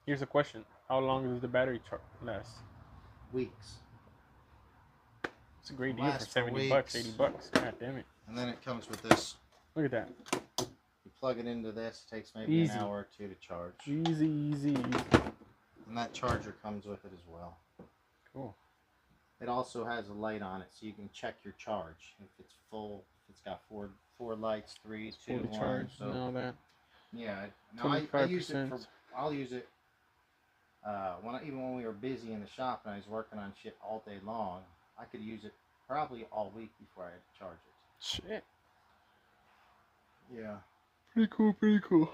B: Here's a question: how long does the battery last?
A: Weeks.
B: It's a great deal for
A: Lasts for
B: 70 bucks,
A: weeks.
B: 80 bucks. God damn it!
A: And then it comes with this.
B: Look at that.
A: You plug it into this. It takes maybe
B: Easy.
A: an hour or two to charge.
B: Easy, easy, easy.
A: And that charger comes with it as well.
B: Cool.
A: It also has a light on it, so you can check your charge. If it's full, if it's got four lights, 3, 2,
B: Fully
A: 1.
B: charged
A: So
B: and all that.
A: yeah, no, I use it for.
B: 25%.
A: I'll use it even when we were busy in the shop and I was working on shit all day long. I could use it probably all week before I had to charge it.
B: Shit.
A: Yeah.
B: Pretty cool, pretty cool.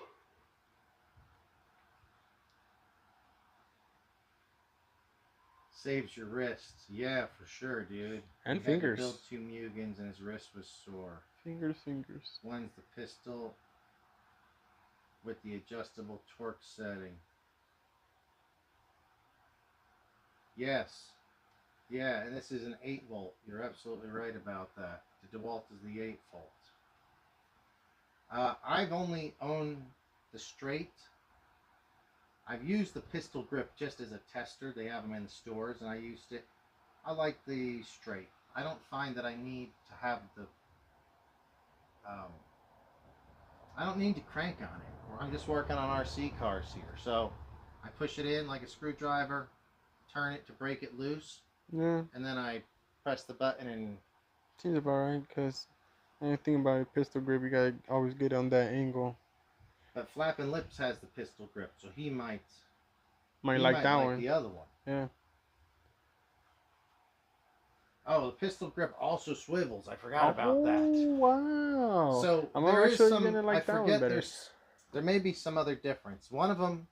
A: Saves your wrists. Yeah, for sure, dude.
B: And
A: He had to
B: fingers.
A: build 2 Mugans and his wrist was sore.
B: Fingers.
A: One's the pistol with the adjustable torque setting. Yes. Yeah, and this is an 8 volt. You're absolutely right about that. The DeWalt is the 8 volt. I've only owned the straight. I've used the pistol grip just as a tester. They have them in the stores, and I used it. I like the straight. I don't find that I need to have the. I don't need to crank on it. I'm just working on RC cars here, so I push it in like a screwdriver, turn it to break it loose,
B: Yeah,
A: and then I press the button and.
B: seems about right. Cause anything about a pistol grip, you gotta always get on that angle.
A: But Flappin' Lips has the pistol grip, so he might
B: Like that one.
A: the other one.
B: Yeah.
A: Oh, the pistol grip also swivels. I forgot about that.
B: Wow.
A: So
B: I'm
A: there
B: already
A: is
B: sure
A: some.
B: you're gonna like
A: I
B: that one
A: forget
B: better.
A: there may be some other difference. One of them,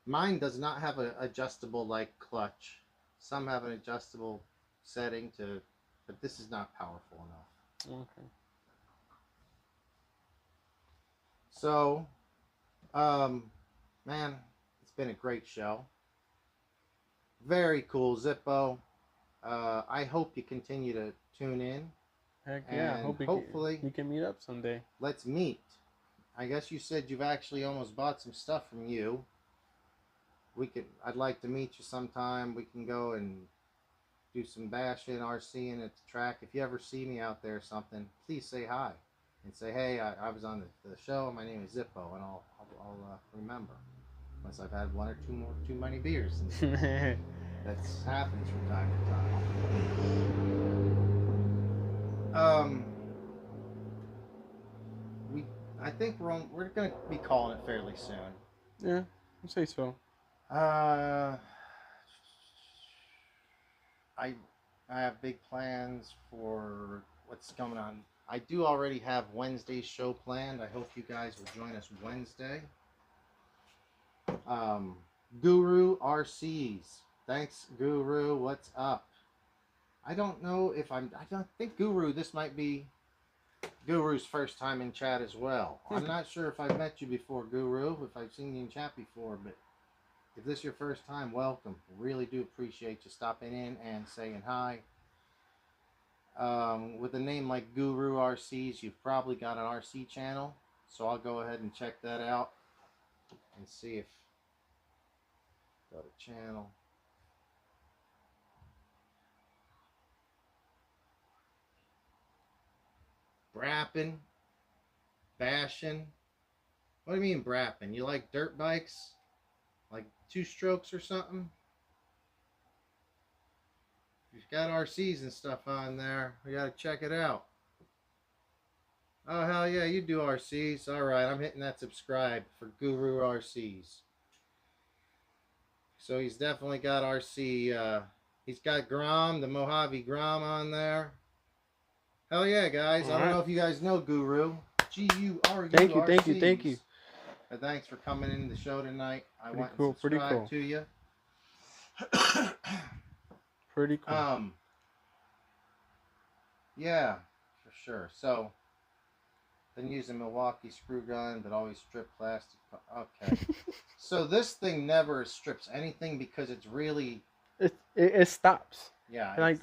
A: mine does not have an adjustable like clutch. Some have an adjustable setting to, but this is not powerful enough.
B: Okay.
A: So, man, it's been a great show. Very cool, Zippo. I hope you continue to tune in.
B: Heck yeah.
A: And
B: Hope
A: hopefully
B: we can meet up someday.
A: let's meet. I guess you said you've actually almost bought some stuff from you. I'd like to meet you sometime. We can go and do some bashing, RCing at the track. If you ever see me out there or something, please say hi and say, hey, I was on the show. My name is Zippo, and I'll remember. Unless I've had one or two more too many beers. And that's happens from time to time. I think we're gonna be calling it fairly soon.
B: Yeah, I'd say so.
A: I have big plans for what's coming on. I do already have Wednesday's show planned. I hope you guys will join us Wednesday. Guru RCs. Thanks, Guru. What's up? I don't know if I don't think Guru, this might be Guru's first time in chat as well. I'm not sure if I've met you before, Guru, if I've seen you in chat before, but if this is your first time, welcome. Really do appreciate you stopping in and saying hi. With a name like Guru RCs, you've probably got an RC channel, so I'll go ahead and check that out and see if go to channel. Brapping, bashing. What do you mean brapping? You like dirt bikes? Like 2 strokes or something? You've got RCs and stuff on there. We gotta check it out. Oh, hell yeah, you do RCs. Alright, I'm hitting that subscribe for Guru RCs. So he's definitely got RC He's got Grom, the Mojave Grom on there. Hell yeah, guys. I don't know if you guys know Guru. G-U-R-U-R-C's.
B: Thank you.
A: But thanks for coming in the show tonight. I
B: Pretty
A: went and
B: cool, pretty
A: subscribed
B: cool.
A: to you.
B: Pretty cool.
A: Yeah, for sure. So, been using Milwaukee screw gun, but always strip plastic. Okay. So this thing never strips anything because it's really...
B: It stops.
A: Yeah.
B: Like,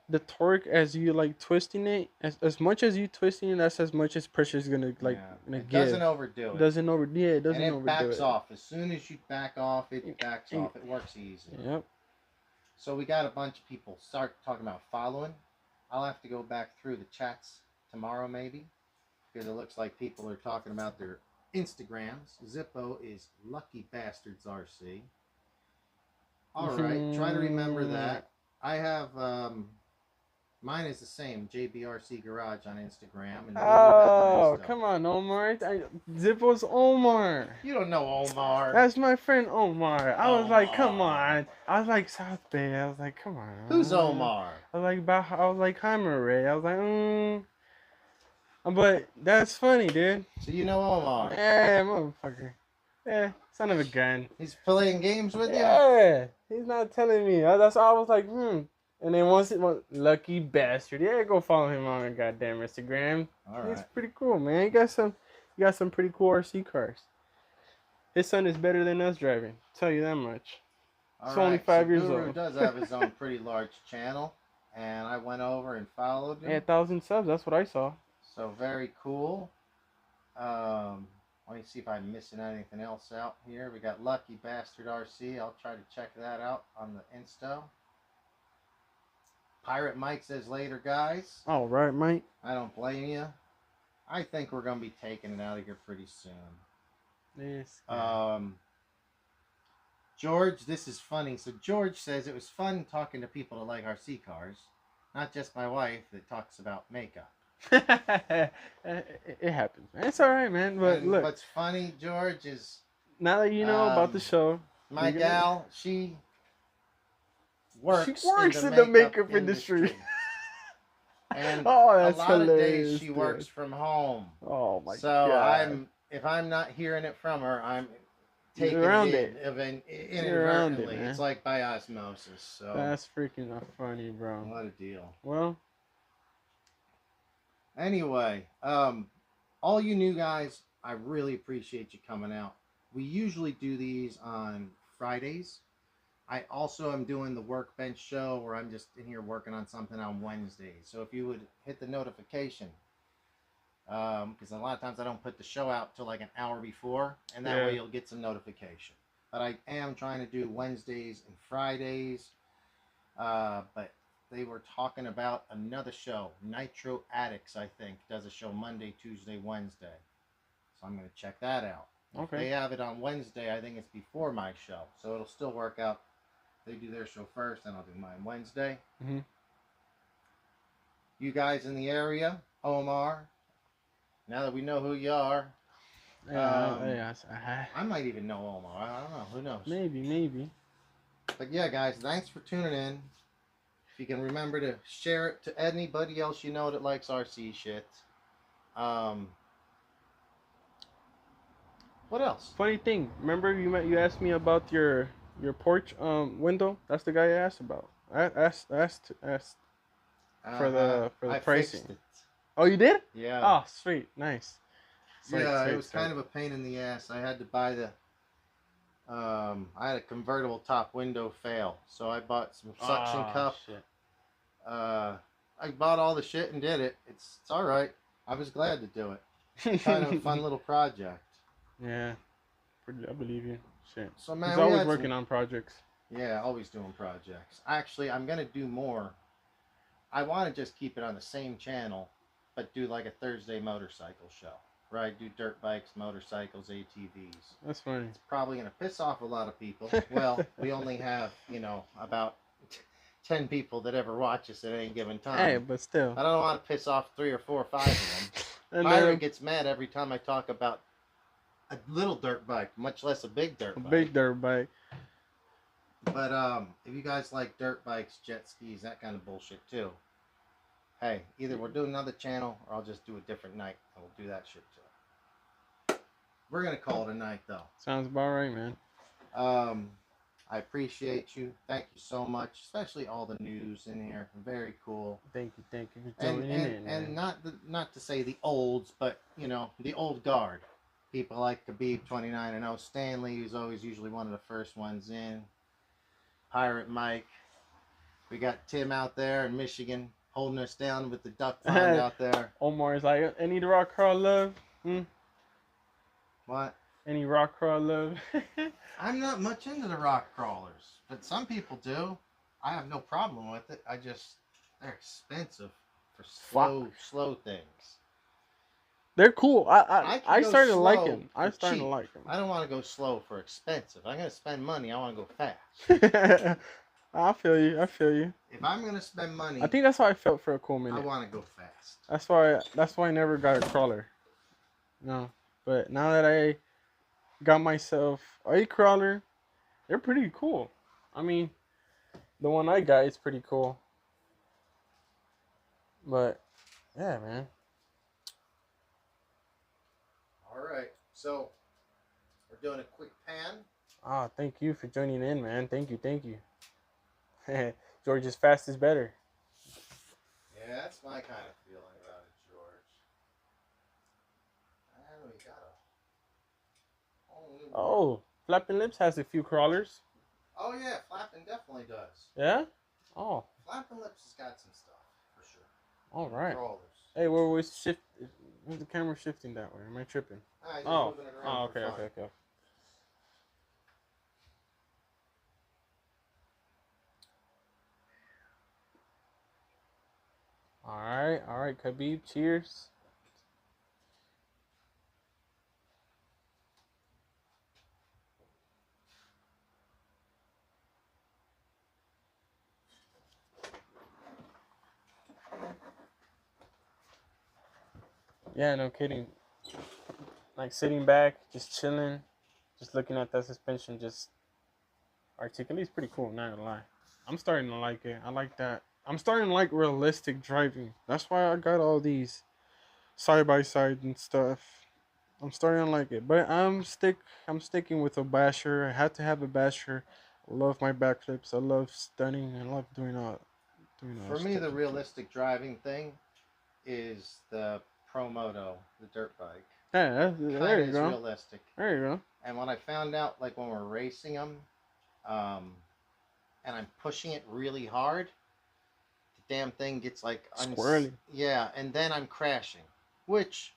B: the torque as you like twisting it, as much as you twisting it, that's as much as pressure is gonna like
A: it
B: give.
A: doesn't overdo it.
B: It doesn't overdo it.
A: And it backs off. As soon as you back off, it backs off. It works easy.
B: Yep.
A: So we got a bunch of people start talking about following. I'll have to go back through the chats tomorrow maybe, because it looks like people are talking about their Instagrams. Zippo is Lucky Bastards RC. All right, try to remember that. I have mine is the same, JBRC Garage on Instagram. And
B: oh, come on, Omar. Zippo's Omar.
A: You don't know Omar.
B: That's my friend Omar. I was like, come on. I was like South Bay. I was like, come on.
A: Who's Omar?
B: I was like Arrma Ray. I was like, But that's funny, dude.
A: So you know Omar?
B: Yeah, motherfucker. Yeah, son of a gun.
A: He's playing games with you?
B: Yeah, he's not telling me. That's all I was like, And then once Lucky Bastard. Yeah, go follow him on goddamn Instagram.
A: All right.
B: He's pretty cool, man. He got some pretty cool RC cars. His son is better than us driving. I'll tell you that much. He's only 5 years
A: Guru
B: old.
A: Does have his own pretty large channel, and I went over and followed him.
B: Yeah, 1,000 subs. That's what I saw.
A: So very cool. Let me see if I'm missing anything else out here. We got Lucky Bastard RC. I'll try to check that out on the Insta. Pirate Mike says later, guys.
B: All right, Mike.
A: I don't blame you. I think we're gonna be taking it out of here pretty soon.
B: Yes.
A: George, this is funny. So George says it was fun talking to people that like RC cars, not just my wife that talks about makeup.
B: It happens, man. It's all right, man. But look,
A: what's funny, George, is
B: now that you know about the show,
A: my gal, she works in the makeup industry. And
B: that's
A: a lot
B: hilarious,
A: of days she works from home.
B: Oh my god!
A: So if I'm not hearing it from her, I'm taking it inadvertently. It's like by osmosis. So
B: that's freaking funny, bro.
A: What a deal.
B: Well.
A: Anyway, all you new guys, I really appreciate you coming out. We usually do these on Fridays. I also am doing the workbench show where I'm just in here working on something on Wednesdays. So if you would hit the notification, because a lot of times I don't put the show out till like an hour before, and that way you'll get some notification. But I am trying to do Wednesdays and Fridays. But they were talking about another show. Nitro Addicts, I think, does a show Monday, Tuesday, Wednesday. So I'm going to check that out. Okay. If they have it on Wednesday, I think it's before my show. So it'll still work out. They do their show first, then I'll do mine Wednesday.
B: Mm-hmm.
A: You guys in the area, Omar, now that we know who you are, I might even know Omar. I don't know. Who knows?
B: Maybe.
A: But yeah, guys, thanks for tuning in. If you can remember to share it to anybody else you know that likes RC shit. What else?
B: Funny thing, remember you asked me about your porch window? That's the guy I asked about. I asked for the pricing.
A: Fixed it.
B: Oh, you did?
A: Yeah.
B: Oh, sweet, nice.
A: Sweet, it was kind of a pain in the ass. I had to buy the. I had a convertible top window fail, so I bought some suction cup.
B: Shit.
A: I bought all the shit and did it. It's all right. I was glad to do it. Kind of a fun little project.
B: Yeah, I believe you. Shit.
A: So man,
B: he's always working on projects.
A: Yeah, always doing projects. Actually, I'm gonna do more. I want to just keep it on the same channel, but do like a Thursday motorcycle show, where I do dirt bikes, motorcycles, ATVs.
B: That's funny.
A: It's probably gonna piss off a lot of people. Well, we only have, about 10 people that ever watch us at any given time.
B: Hey, but still.
A: I don't want to piss off 3 or 4 or 5 of them. Myra gets mad every time I talk about a little dirt bike, much less a big dirt bike.
B: Big dirt bike.
A: But if you guys like dirt bikes, jet skis, that kind of bullshit too, hey, either we'll do another channel or I'll just do a different night and we'll do that shit too. We're gonna call it a night though.
B: Sounds about right, man.
A: Um, I appreciate you. Thank you so much, especially all the news in here. Very cool.
B: Thank you for
A: And
B: joining
A: and
B: in,
A: and
B: man.
A: not to say the olds, but you know the old guard. People like Khabib 29-0, Stanley, who's always usually one of the first ones in. Pirate Mike. We got Tim out there in Michigan holding us down with the duck pond out there.
B: Omar is like, any rock crawl love?
A: What?
B: Any rock crawl love?
A: I'm not much into the rock crawlers, but some people do. I have no problem with it. They're expensive for slow things.
B: They're cool. I started to like them.
A: I
B: started to like them.
A: I don't want to go slow for expensive. I'm gonna spend money. I want to go fast.
B: I feel you.
A: If I'm gonna spend money,
B: I think that's how I felt for a cool minute.
A: I want to go fast.
B: That's why I never got a crawler. No, but now that I got myself a crawler, they're pretty cool. I mean, the one I got is pretty cool. But yeah, man.
A: All right, so we're doing a quick pan.
B: Ah, thank you for joining in, man. Thank you. George's fast is better.
A: Yeah, that's my kind of feeling about it, George. And we got a whole new
B: Oh, Flapping Lips has a few crawlers.
A: Oh yeah, Flapping definitely does.
B: Yeah? Oh.
A: Flapping Lips has got some stuff for sure.
B: All right.
A: Crawlers.
B: Hey, we're shift. The camera shifting that way? Am I tripping?
A: Oh. Moving it around
B: okay. All right, Khabib, cheers. Yeah, no kidding. Like sitting back, just chilling, just looking at that suspension, just articulate. It's pretty cool, not gonna lie. I'm starting to like it. I like that. I'm starting to like realistic driving. That's why I got all these side by side and stuff. I'm starting to like it, but I'm sticking with a basher. I had to have a basher. I love my backflips. I love stunning. I love doing all.
A: For me, the realistic driving thing is the Promoto, the dirt bike.
B: Yeah, there you go.
A: Realistic.
B: There you go.
A: And when I found out, like when we're racing them, and I'm pushing it really hard, the damn thing gets like
B: squirrely.
A: Yeah, and then I'm crashing, which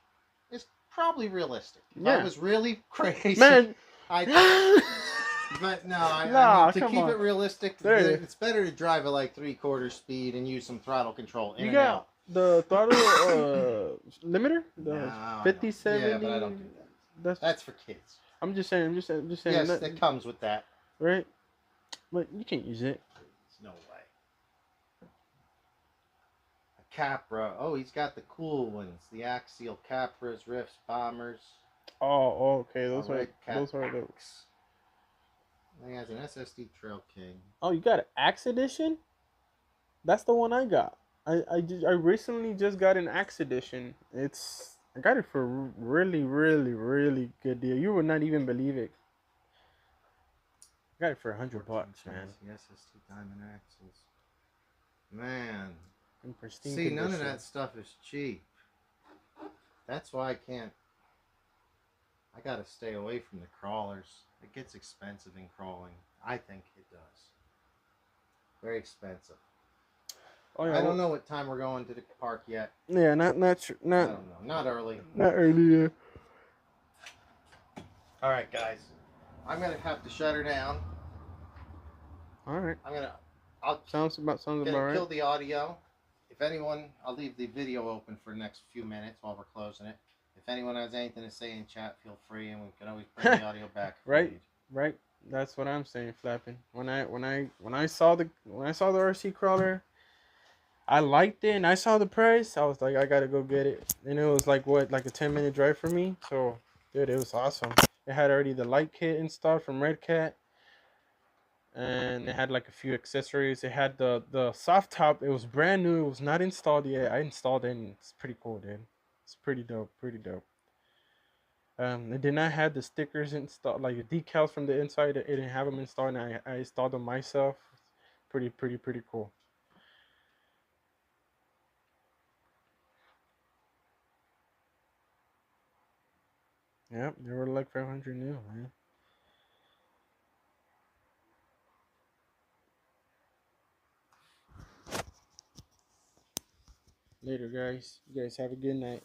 A: is probably realistic. If I was really crazy,
B: man.
A: But no, I mean, to keep it realistic, it's better to drive at like 3/4 speed and use some throttle control.
B: You got the throttle limiter, the 50, 70.
A: Yeah, but I don't do that. That's for kids.
B: I'm just saying. Yes,
A: it comes with that.
B: Right, but you can't use it.
A: There's no way. A Capra. Oh, he's got the cool ones. The axial Capras, Rifts, Bombers.
B: Oh, okay. Those are the.
A: He has an SSD Trail King.
B: Oh, you got an Axe Edition? That's the one I got. I recently just got an Axe Edition. I got it for a really good deal. You would not even believe it. I got it for $100, man.
A: The SSD Diamond Axles. Man.
B: In pristine
A: condition. None of that stuff is cheap. That's why I gotta stay away from the crawlers. It gets expensive in crawling. I think it does. Very expensive. Oh, yeah, I don't know what time we're going to the park yet.
B: Yeah, not I
A: don't know. Not early.
B: Not early, yeah.
A: All right, guys. I'm gonna have to shut her down.
B: All right.
A: I'll
B: sounds about right.
A: Kill the audio. If anyone, I'll leave the video open for the next few minutes while we're closing it. If anyone has anything to say in chat, feel free, and we can always bring the audio back.
B: Right. That's what I'm saying, Flapping. When I saw the RC crawler, I liked it, and I saw the price. I was like, I gotta go get it. And it was like a 10-minute drive for me. So, dude, it was awesome. It had already the light kit installed from Red Cat. and it had like a few accessories. It had the soft top. It was brand new. It was not installed yet. I installed it, and it's pretty cool, dude. It's pretty dope. Pretty dope. It did not have the stickers installed, like the decals from the inside. It didn't have them installed, and I installed them myself. Pretty cool. Yep, they were like 500 new, man. Later, guys. You guys have a good night.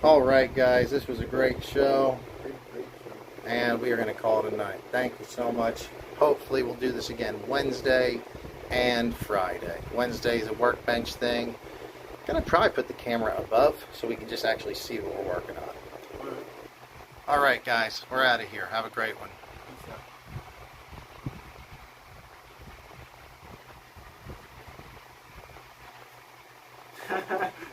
A: All right, guys, this was a great show,
B: Great show.
A: and we are going to call it a night. Thank you so much. Hopefully, we'll do this again Wednesday and Friday. Wednesday is a workbench thing. Gonna probably put the camera above so we can just actually see what we're working on.
B: All right.
A: All right, guys, we're out of here. Have a great one.
B: Peace out.